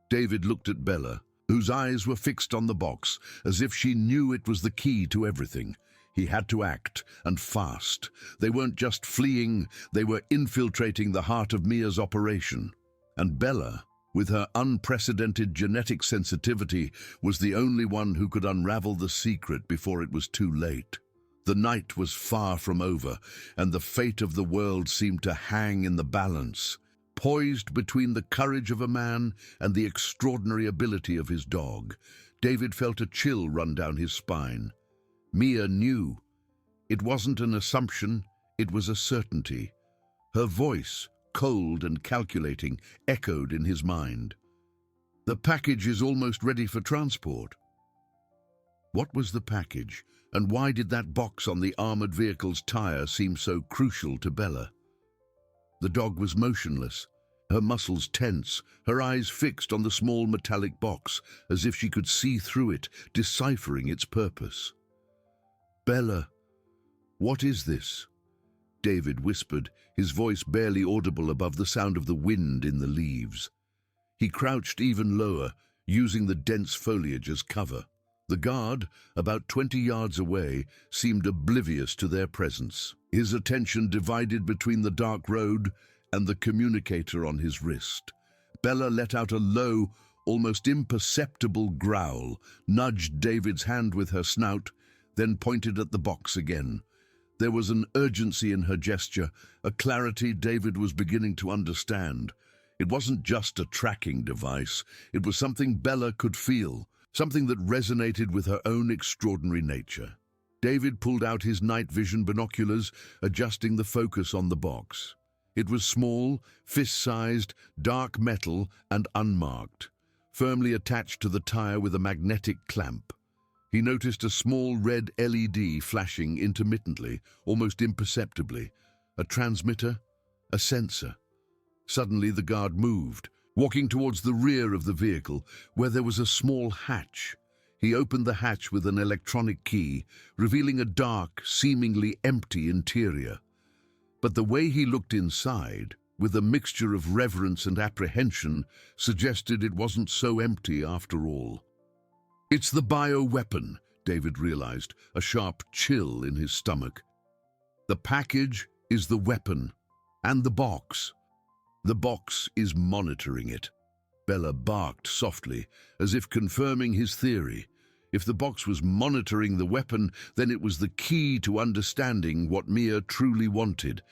Speaker 1: David looked at Bella, whose eyes were fixed on the box, as if she knew it was the key to everything. He had to act, and fast. They weren't just fleeing, they were infiltrating the heart of Mia's operation. And Bella, with her unprecedented genetic sensitivity, was the only one who could unravel the secret before it was too late. The night was far from over, and the fate of the world seemed to hang in the balance, poised between the courage of a man and the extraordinary ability of his dog. David felt a chill run down his spine. Mia knew. It wasn't an assumption, it was a certainty. Her voice, cold and calculating, echoed in his mind. "The package is almost ready for transport." What was the package, and why did that box on the armored vehicle's tire seem so crucial to Bella? The dog was motionless, her muscles tense, her eyes fixed on the small metallic box, as if she could see through it, deciphering its purpose. "Bella, what is this?" David whispered, his voice barely audible above the sound of the wind in the leaves. He crouched even lower, using the dense foliage as cover. The guard, about 20 yards away, seemed oblivious to their presence, his attention divided between the dark road and the communicator on his wrist. Bella let out a low, almost imperceptible growl, nudged David's hand with her snout, then pointed at the box again. There was an urgency in her gesture, a clarity David was beginning to understand. It wasn't just a tracking device, it was something Bella could feel, something that resonated with her own extraordinary nature. David pulled out his night vision binoculars, adjusting the focus on the box. It was small, fist-sized, dark metal and unmarked, firmly attached to the tire with a magnetic clamp. He noticed a small red LED flashing intermittently, almost imperceptibly. A transmitter, a sensor. Suddenly the guard moved, walking towards the rear of the vehicle, where there was a small hatch. He opened the hatch with an electronic key, revealing a dark, seemingly empty interior. But the way he looked inside, with a mixture of reverence and apprehension, suggested it wasn't so empty after all. "It's the bioweapon," David realized, a sharp chill in his stomach. "The package is the weapon, and the box. The box is monitoring it." Bella barked softly, as if confirming his theory. If the box was monitoring the weapon, then it was the key to understanding what Mia truly wanted.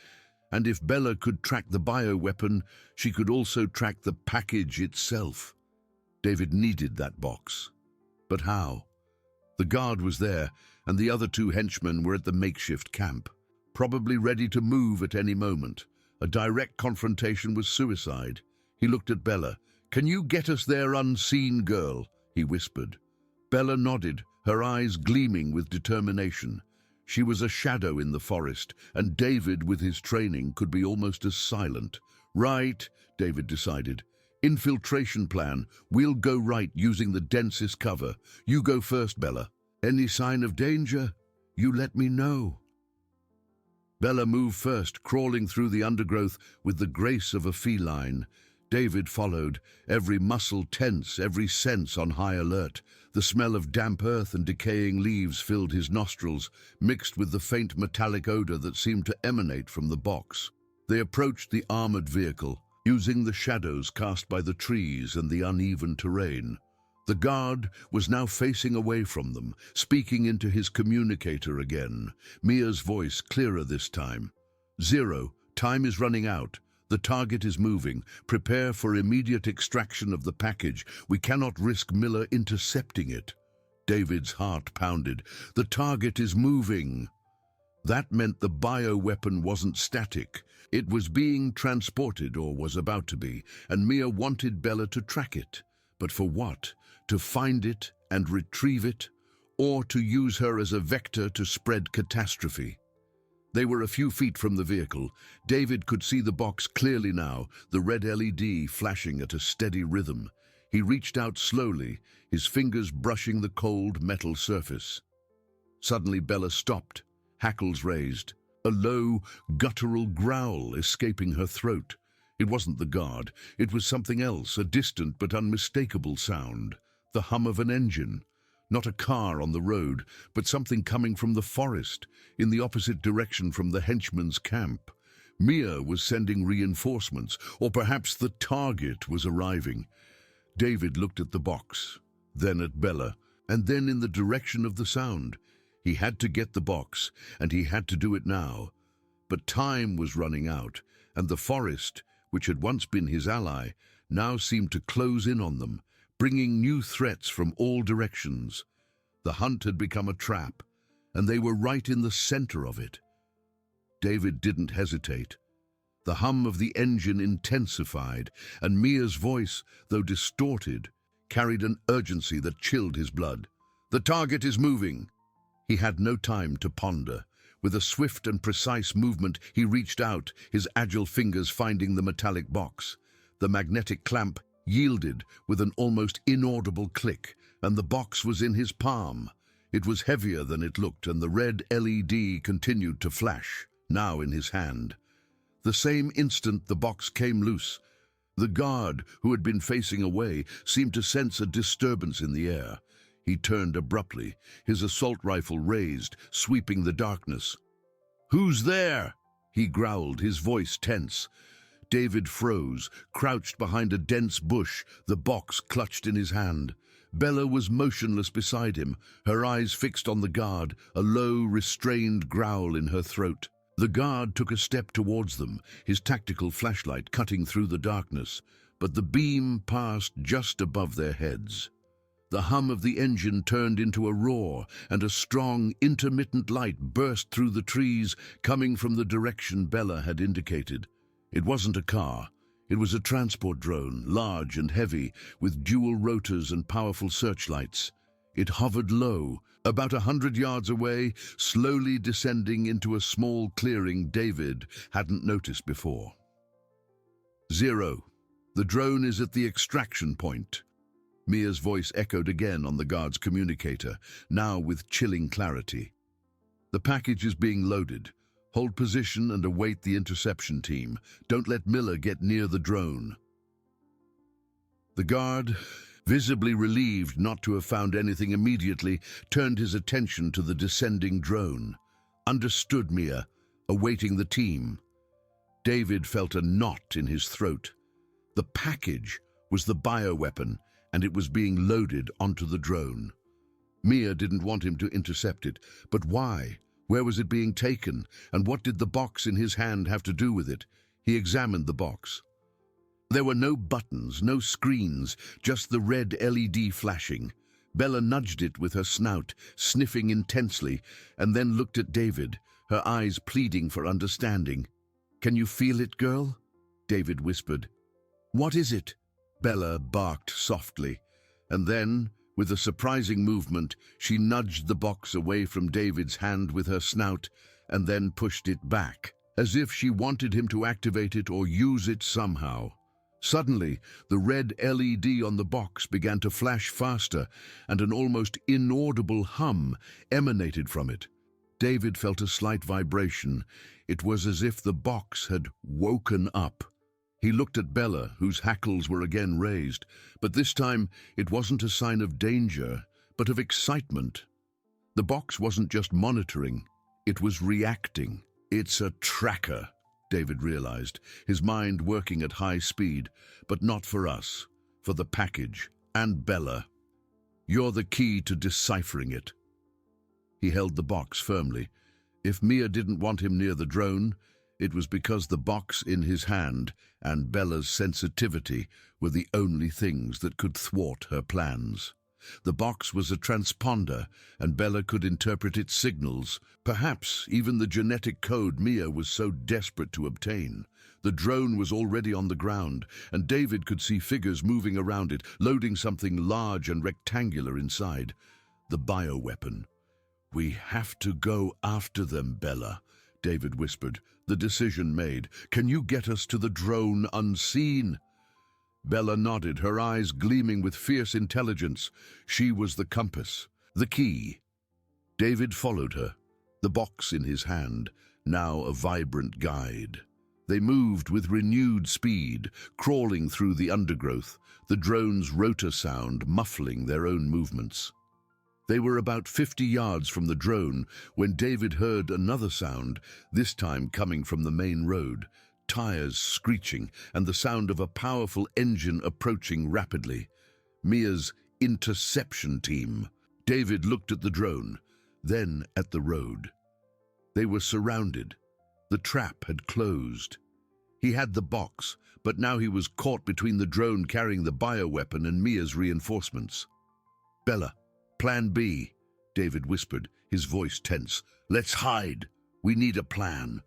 Speaker 1: And if Bella could track the bioweapon, she could also track the package itself. David needed that box. But how? The guard was there, and the other two henchmen were at the makeshift camp, probably ready to move at any moment. A direct confrontation was suicide. He looked at Bella. "Can you get us there, unseen girl?" he whispered. Bella nodded, her eyes gleaming with determination. She was a shadow in the forest, and David, with his training, could be almost as silent. "Right," David decided. "Infiltration plan. We'll go right using the densest cover. You go first, Bella. Any sign of danger? You let me know." Bella moved first, crawling through the undergrowth with the grace of a feline. David followed, every muscle tense, every sense on high alert. The smell of damp earth and decaying leaves filled his nostrils, mixed with the faint metallic odor that seemed to emanate from the box. They approached the armored vehicle, using the shadows cast by the trees and the uneven terrain. The guard was now facing away from them, speaking into his communicator again, Mia's voice clearer this time. "Zero, time is running out. The target is moving. Prepare for immediate extraction of the package. We cannot risk Miller intercepting it." David's heart pounded. "The target is moving." That meant the bioweapon wasn't static. It was being transported, or was about to be, and Mia wanted Bella to track it. But for what? To find it and retrieve it? Or to use her as a vector to spread catastrophe? They were a few feet from the vehicle. David could see the box clearly now, the red LED flashing at a steady rhythm. He reached out slowly, his fingers brushing the cold metal surface. Suddenly Bella stopped, hackles raised, a low, guttural growl escaping her throat. It wasn't the guard. It was something else, a distant but unmistakable sound. The hum of an engine. Not a car on the road, but something coming from the forest, in the opposite direction from the henchman's camp. Mia was sending reinforcements, or perhaps the target was arriving. David looked at the box, then at Bella, and then in the direction of the sound. He had to get the box, and he had to do it now. But time was running out, and the forest, which had once been his ally, now seemed to close in on them, bringing new threats from all directions. The hunt had become a trap, and they were right in the center of it. David didn't hesitate. The hum of the engine intensified, and Mia's voice, though distorted, carried an urgency that chilled his blood. "The target is moving." He had no time to ponder. With a swift and precise movement, he reached out, his agile fingers finding the metallic box. The magnetic clamp yielded with an almost inaudible click, and the box was in his palm. It was heavier than it looked, and the red LED continued to flash, now in his hand. The same instant the box came loose. The guard, who had been facing away, seemed to sense a disturbance in the air. He turned abruptly, his assault rifle raised, sweeping the darkness. "Who's there?" he growled, his voice tense. David froze, crouched behind a dense bush, the box clutched in his hand. Bella was motionless beside him, her eyes fixed on the guard, a low, restrained growl in her throat. The guard took a step towards them, his tactical flashlight cutting through the darkness, but the beam passed just above their heads. The hum of the engine turned into a roar, and a strong, intermittent light burst through the trees, coming from the direction Bella had indicated. It wasn't a car. It was a transport drone, large and heavy, with dual rotors and powerful searchlights. It hovered low, about 100 yards away, slowly descending into a small clearing David hadn't noticed before. 0. The drone is at the extraction point. Mia's voice echoed again on the guard's communicator, now with chilling clarity. The package is being loaded. Hold position and await the interception team. Don't let Miller get near the drone. The guard, visibly relieved not to have found anything immediately, turned his attention to the descending drone. Understood, Mia, awaiting the team. David felt a knot in his throat. The package was the bioweapon, and it was being loaded onto the drone. Mia didn't want him to intercept it, but why? Where was it being taken, and what did the box in his hand have to do with it? He examined the box. There were no buttons, no screens, just the red LED flashing. Bella nudged it with her snout, sniffing intensely, and then looked at David, her eyes pleading for understanding. "Can you feel it, girl?" David whispered. "What is it?" Bella barked softly, and then, with a surprising movement, she nudged the box away from David's hand with her snout and then pushed it back, as if she wanted him to activate it or use it somehow. Suddenly, the red LED on the box began to flash faster, and an almost inaudible hum emanated from it. David felt a slight vibration. It was as if the box had woken up. He looked at Bella, whose hackles were again raised, but this time it wasn't a sign of danger, but of excitement. The box wasn't just monitoring, it was reacting. "It's a tracker," David realized, his mind working at high speed, but not for us, for the package, and Bella. "You're the key to deciphering it." He held the box firmly. If Mia didn't want him near the drone, it was because the box in his hand and Bella's sensitivity were the only things that could thwart her plans. The box was a transponder, and Bella could interpret its signals, perhaps even the genetic code Mia was so desperate to obtain. The drone was already on the ground, and David could see figures moving around it, loading something large and rectangular inside. The bioweapon. "We have to go after them, Bella," David whispered. "The decision made. Can you get us to the drone unseen?" Bella nodded, her eyes gleaming with fierce intelligence. She was the compass, the key. David followed her, the box in his hand, now a vibrant guide. They moved with renewed speed, crawling through the undergrowth, the drone's rotor sound muffling their own movements. They were about 50 yards from the drone when David heard another sound, this time coming from the main road. Tires screeching and the sound of a powerful engine approaching rapidly. Mia's interception team. David looked at the drone, then at the road. They were surrounded. The trap had closed. He had the box, but now he was caught between the drone carrying the bioweapon and Mia's reinforcements. "Bella, Plan B," David whispered, his voice tense. "Let's hide. We need a plan."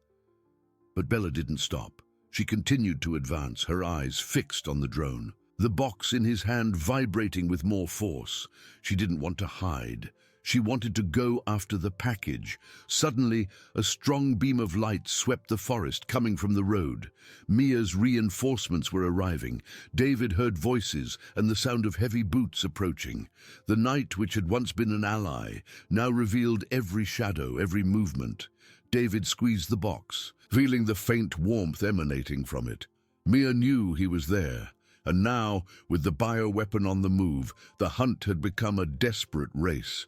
Speaker 1: But Bella didn't stop. She continued to advance, her eyes fixed on the drone, the box in his hand vibrating with more force. She didn't want to hide. She wanted to go after the package. Suddenly, a strong beam of light swept the forest, coming from the road. Mia's reinforcements were arriving. David heard voices and the sound of heavy boots approaching. The night, which had once been an ally, now revealed every shadow, every movement. David squeezed the box, feeling the faint warmth emanating from it. Mia knew he was there, and now, with the bioweapon on the move, the hunt had become a desperate race.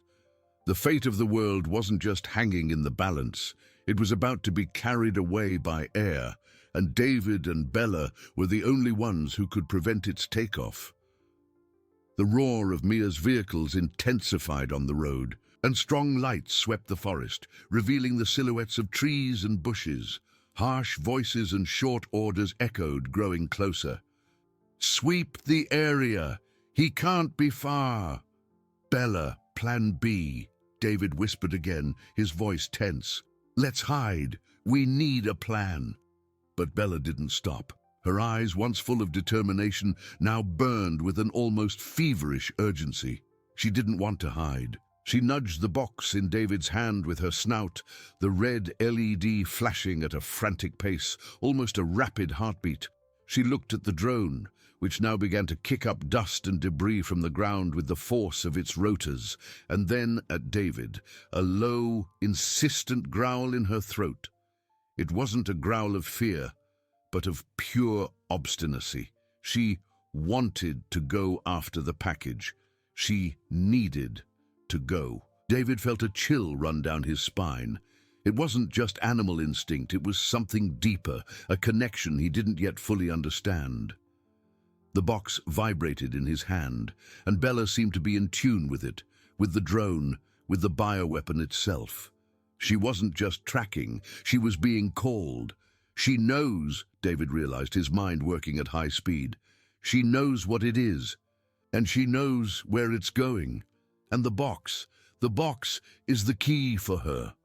Speaker 1: The fate of the world wasn't just hanging in the balance. It was about to be carried away by air, and David and Bella were the only ones who could prevent its takeoff. The roar of Mia's vehicles intensified on the road, and strong lights swept the forest, revealing the silhouettes of trees and bushes. Harsh voices and short orders echoed, growing closer. "Sweep the area! He can't be far!" Bella, Plan B, David whispered again, his voice tense. Let's hide. We need a plan. But Bella didn't stop. Her eyes, once full of determination, now burned with an almost feverish urgency. She didn't want to hide. She nudged the box in David's hand with her snout, the red LED flashing at a frantic pace, almost a rapid heartbeat. She looked at the drone, which now began to kick up dust and debris from the ground with the force of its rotors, and then at David, a low, insistent growl in her throat. It wasn't a growl of fear, but of pure obstinacy. She wanted to go after the package. She needed to go. David felt a chill run down his spine. It wasn't just animal instinct, it was something deeper, a connection he didn't yet fully understand. The box vibrated in his hand, and Bella seemed to be in tune with it, with the drone, with the bioweapon itself. She wasn't just tracking, she was being called. She knows, David realized, his mind working at high speed. She knows what it is, and she knows where it's going. And the box is the key for her.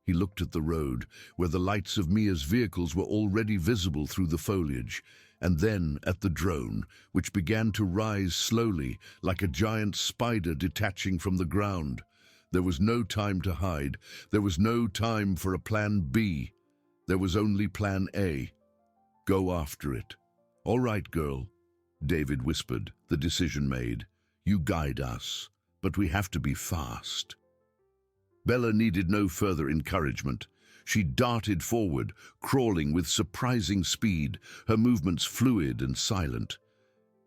Speaker 1: He looked at the road, where the lights of Mia's vehicles were already visible through the foliage, and then at the drone, which began to rise slowly, like a giant spider detaching from the ground. There was no time to hide. There was no time for a plan B. There was only plan A. Go after it. All right, girl, David whispered, the decision made. You guide us, but we have to be fast. Bella needed no further encouragement. She darted forward, crawling with surprising speed, her movements fluid and silent.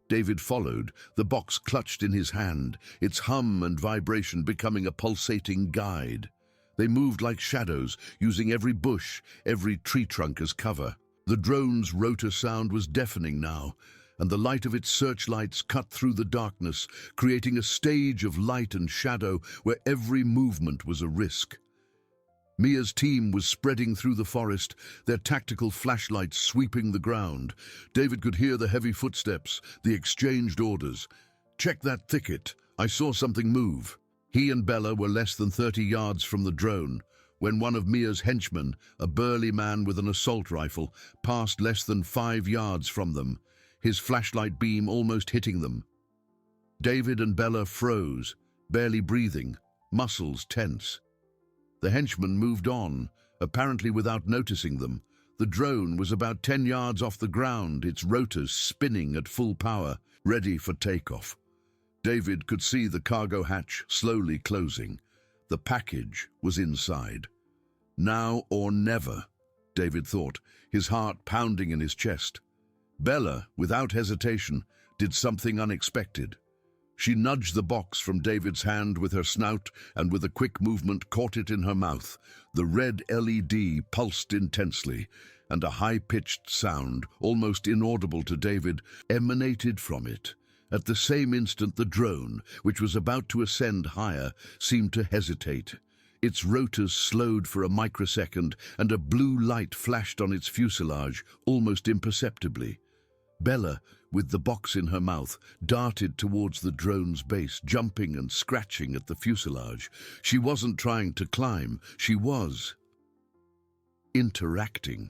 Speaker 1: David followed, the box clutched in his hand, its hum and vibration becoming a pulsating guide. They moved like shadows, using every bush, every tree trunk as cover. The drone's rotor sound was deafening now, and the light of its searchlights cut through the darkness, creating a stage of light and shadow where every movement was a risk. Mia's team was spreading through the forest, their tactical flashlights sweeping the ground. David could hear the heavy footsteps, the exchanged orders. Check that thicket. I saw something move. He and Bella were less than 30 yards from the drone, when one of Mia's henchmen, a burly man with an assault rifle, passed less than 5 yards from them, his flashlight beam almost hitting them. David and Bella froze, barely breathing, muscles tense. The henchman moved on, apparently without noticing them. The drone was about 10 yards off the ground, its rotors spinning at full power, ready for takeoff. David could see the cargo hatch slowly closing. The package was inside. Now or never, David thought, his heart pounding in his chest. Bella, without hesitation, did something unexpected. She nudged the box from David's hand with her snout and with a quick movement caught it in her mouth. The red LED pulsed intensely, and a high-pitched sound, almost inaudible to David, emanated from it. At the same instant, the drone, which was about to ascend higher, seemed to hesitate. Its rotors slowed for a microsecond, and a blue light flashed on its fuselage, almost imperceptibly. Bella, with the box in her mouth, darted towards the drone's base, jumping and scratching at the fuselage. She wasn't trying to climb, she was interacting.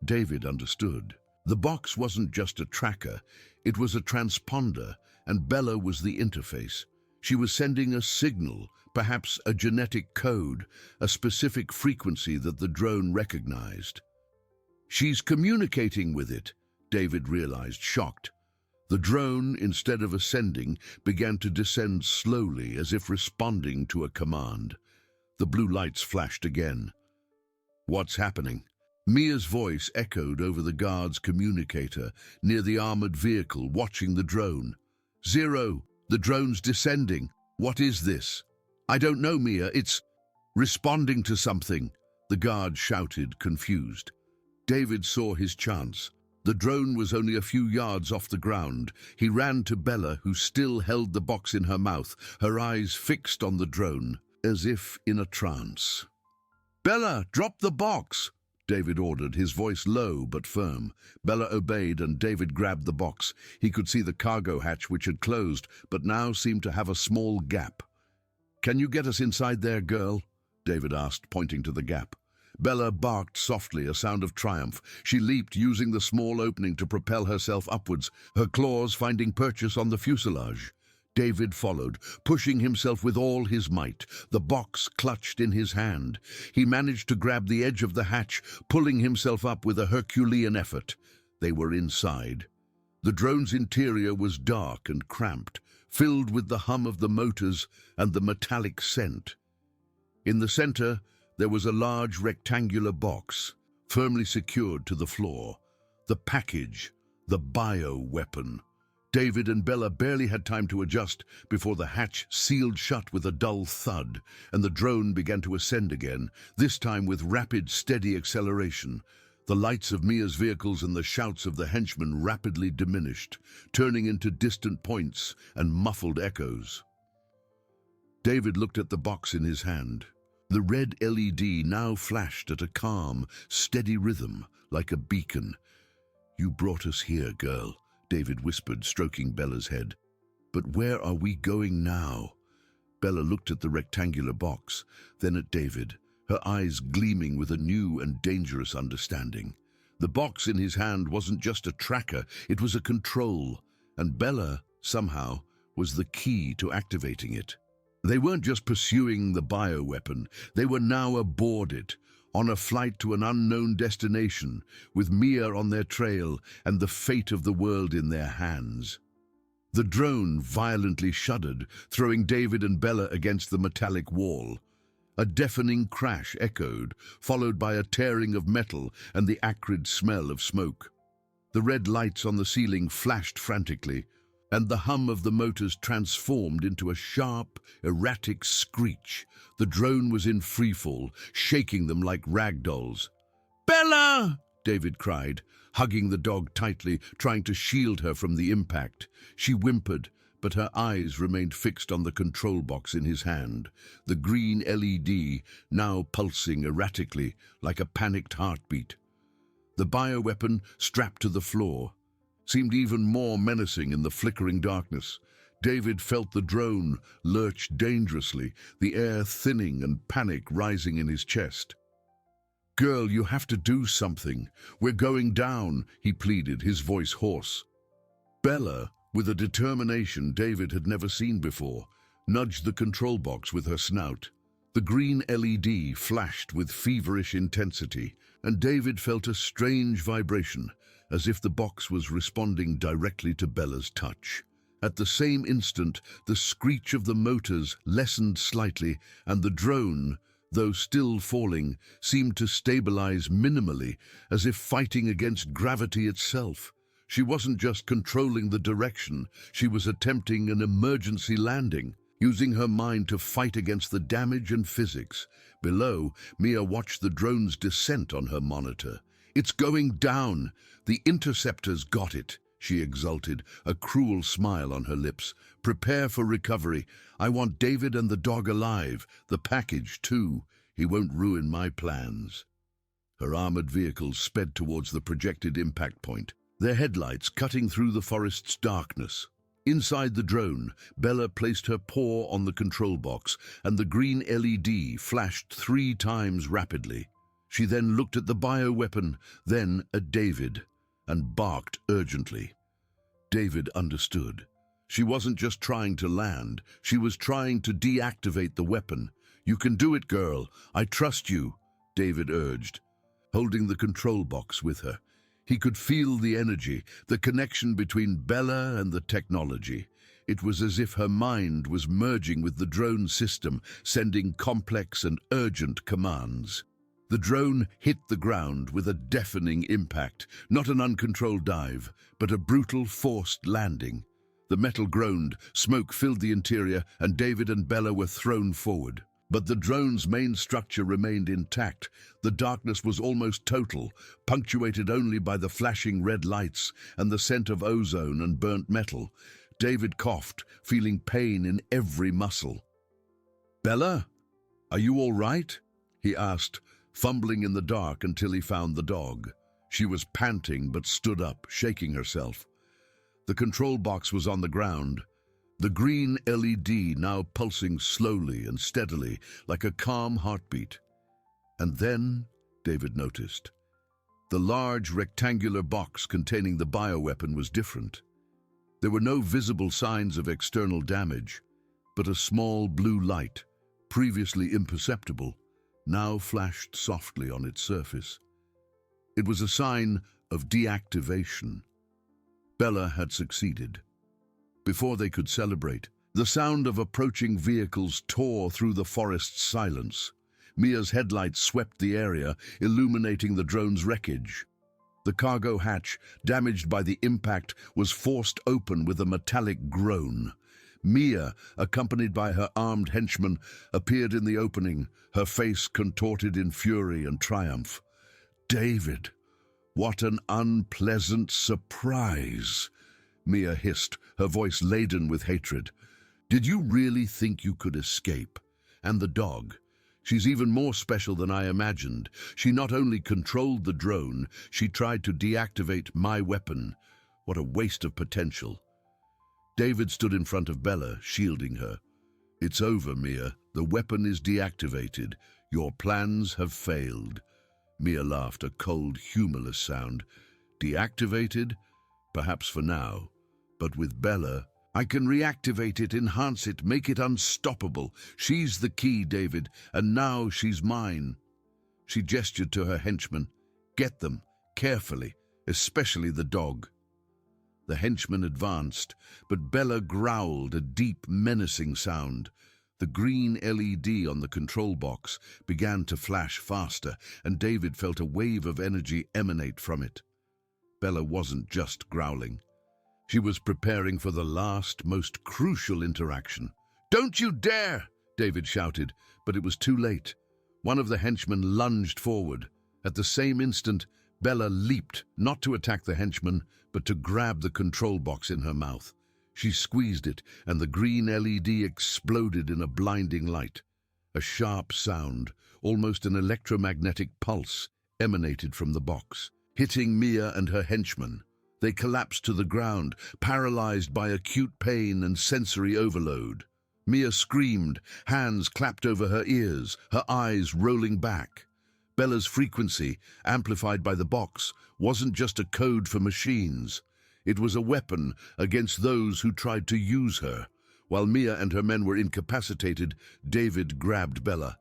Speaker 1: David understood. The box wasn't just a tracker, it was a transponder, and Bella was the interface. She was sending a signal, perhaps a genetic code, a specific frequency that the drone recognized. She's communicating with it, David realized, shocked. The drone, instead of ascending, began to descend slowly as if responding to a command. The blue lights flashed again. What's happening? Mia's voice echoed over the guard's communicator near the armored vehicle watching the drone. Zero, the drone's descending. What is this? I don't know, Mia. It's responding to something, the guard shouted, confused. David saw his chance. The drone was only a few yards off the ground. He ran to Bella, who still held the box in her mouth, her eyes fixed on the drone, as if in a trance. Bella, drop the box! David ordered, his voice low but firm. Bella obeyed and David grabbed the box. He could see the cargo hatch, which had closed, but now seemed to have a small gap. "Can you get us inside there, girl?" David asked, pointing to the gap. Bella barked softly, a sound of triumph. She leaped, using the small opening to propel herself upwards, her claws finding purchase on the fuselage. David followed, pushing himself with all his might, the box clutched in his hand. He managed to grab the edge of the hatch, pulling himself up with a Herculean effort. They were inside. The drone's interior was dark and cramped, filled with the hum of the motors and the metallic scent. In the center, there was a large rectangular box, firmly secured to the floor. The package, the bio-weapon. David and Bella barely had time to adjust before the hatch sealed shut with a dull thud, and the drone began to ascend again, this time with rapid, steady acceleration. The lights of Mia's vehicles and the shouts of the henchmen rapidly diminished, turning into distant points and muffled echoes. David looked at the box in his hand. The red LED now flashed at a calm, steady rhythm, like a beacon. "You brought us here, girl," David whispered, stroking Bella's head. "But where are we going now?" Bella looked at the rectangular box, then at David, her eyes gleaming with a new and dangerous understanding. The box in his hand wasn't just a tracker, it was a control, and Bella, somehow, was the key to activating it. They weren't just pursuing the bioweapon, they were now aboard it, on a flight to an unknown destination, with Mia on their trail and the fate of the world in their hands. The drone violently shuddered, throwing David and Bella against the metallic wall. A deafening crash echoed, followed by a tearing of metal and the acrid smell of smoke. The red lights on the ceiling flashed frantically, and the hum of the motors transformed into a sharp, erratic screech. The drone was in freefall, shaking them like rag dolls. "Bella!" David cried, hugging the dog tightly, trying to shield her from the impact. She whimpered, but her eyes remained fixed on the control box in his hand, the green LED now pulsing erratically like a panicked heartbeat. The bioweapon, strapped to the floor, seemed even more menacing in the flickering darkness. David felt the drone lurch dangerously, the air thinning and panic rising in his chest. "Girl, you have to do something. We're going down," he pleaded, his voice hoarse. Bella, with a determination David had never seen before, nudged the control box with her snout. The green LED flashed with feverish intensity, and David felt a strange vibration, as if the box was responding directly to Bella's touch. At the same instant, the screech of the motors lessened slightly, and the drone, though still falling, seemed to stabilize minimally, as if fighting against gravity itself. She wasn't just controlling the direction, she was attempting an emergency landing, using her mind to fight against the damage and physics. Below, Mia watched the drone's descent on her monitor. "It's going down! The interceptors got it!" she exulted, a cruel smile on her lips. "Prepare for recovery. I want David and the dog alive, the package too. He won't ruin my plans." Her armored vehicles sped towards the projected impact point, their headlights cutting through the forest's darkness. Inside the drone, Bella placed her paw on the control box, and the green LED flashed 3 times rapidly. She then looked at the bioweapon, then at David, and barked urgently. David understood. She wasn't just trying to land, she was trying to deactivate the weapon. "You can do it, girl. I trust you," David urged, holding the control box with her. He could feel the energy, the connection between Bella and the technology. It was as if her mind was merging with the drone system, sending complex and urgent commands. The drone hit the ground with a deafening impact, not an uncontrolled dive, but a brutal, forced landing. The metal groaned, smoke filled the interior, and David and Bella were thrown forward. But the drone's main structure remained intact. The darkness was almost total, punctuated only by the flashing red lights and the scent of ozone and burnt metal. David coughed, feeling pain in every muscle. "Bella, are you all right?" he asked, fumbling in the dark until he found the dog. She was panting but stood up, shaking herself. The control box was on the ground, the green LED now pulsing slowly and steadily like a calm heartbeat. And then, David noticed, the large rectangular box containing the bioweapon was different. There were no visible signs of external damage, but a small blue light, previously imperceptible, now flashed softly on its surface. It was a sign of deactivation. Bella had succeeded. Before they could celebrate, the sound of approaching vehicles tore through the forest's silence. Mia's headlights swept the area, illuminating the drone's wreckage. The cargo hatch, damaged by the impact, was forced open with a metallic groan. Mia, accompanied by her armed henchmen, appeared in the opening, her face contorted in fury and triumph. "David, what an unpleasant surprise!" Mia hissed, her voice laden with hatred. "Did you really think you could escape? And the dog? She's even more special than I imagined. She not only controlled the drone, she tried to deactivate my weapon. What a waste of potential." David stood in front of Bella, shielding her. "It's over, Mia. The weapon is deactivated. Your plans have failed." Mia laughed, a cold, humorless sound. "Deactivated? Perhaps for now. But with Bella, I can reactivate it, enhance it, make it unstoppable. She's the key, David, and now she's mine." She gestured to her henchmen. "Get them, carefully, especially the dog." The henchmen advanced, but Bella growled, a deep, menacing sound. The green LED on the control box began to flash faster, and David felt a wave of energy emanate from it. Bella wasn't just growling. She was preparing for the last, most crucial interaction. "Don't you dare!" David shouted, but it was too late. One of the henchmen lunged forward. At the same instant, Bella leaped, not to attack the henchman, but to grab the control box in her mouth. She squeezed it, and the green LED exploded in a blinding light. A sharp sound, almost an electromagnetic pulse, emanated from the box, hitting Mia and her henchmen. They collapsed to the ground, paralyzed by acute pain and sensory overload. Mia screamed, hands clapped over her ears, her eyes rolling back. Bella's frequency, amplified by the box, wasn't just a code for machines. It was a weapon against those who tried to use her. While Mia and her men were incapacitated, David grabbed Bella.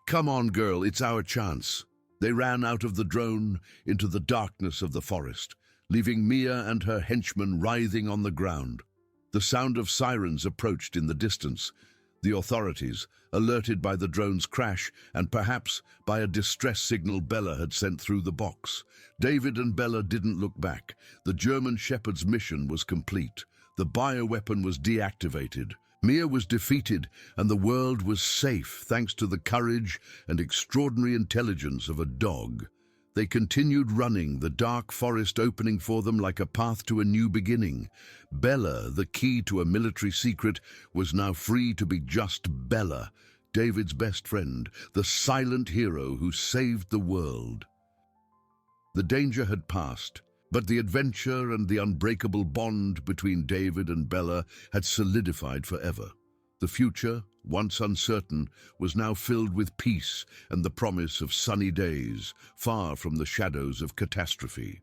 Speaker 1: "Come on, girl, it's our chance." They ran out of the drone into the darkness of the forest, leaving Mia and her henchmen writhing on the ground. The sound of sirens approached in the distance. The authorities, alerted by the drone's crash and perhaps by a distress signal Bella had sent through the box. David and Bella didn't look back. The German Shepherd's mission was complete. The bioweapon was deactivated. Mia was defeated, and the world was safe thanks to the courage and extraordinary intelligence of a dog. They continued running, the dark forest opening for them like a path to a new beginning. Bella, the key to a military secret, was now free to be just Bella, David's best friend, the silent hero who saved the world. The danger had passed, but the adventure and the unbreakable bond between David and Bella had solidified forever. The future, once uncertain, was now filled with peace and the promise of sunny days, far from the shadows of catastrophe.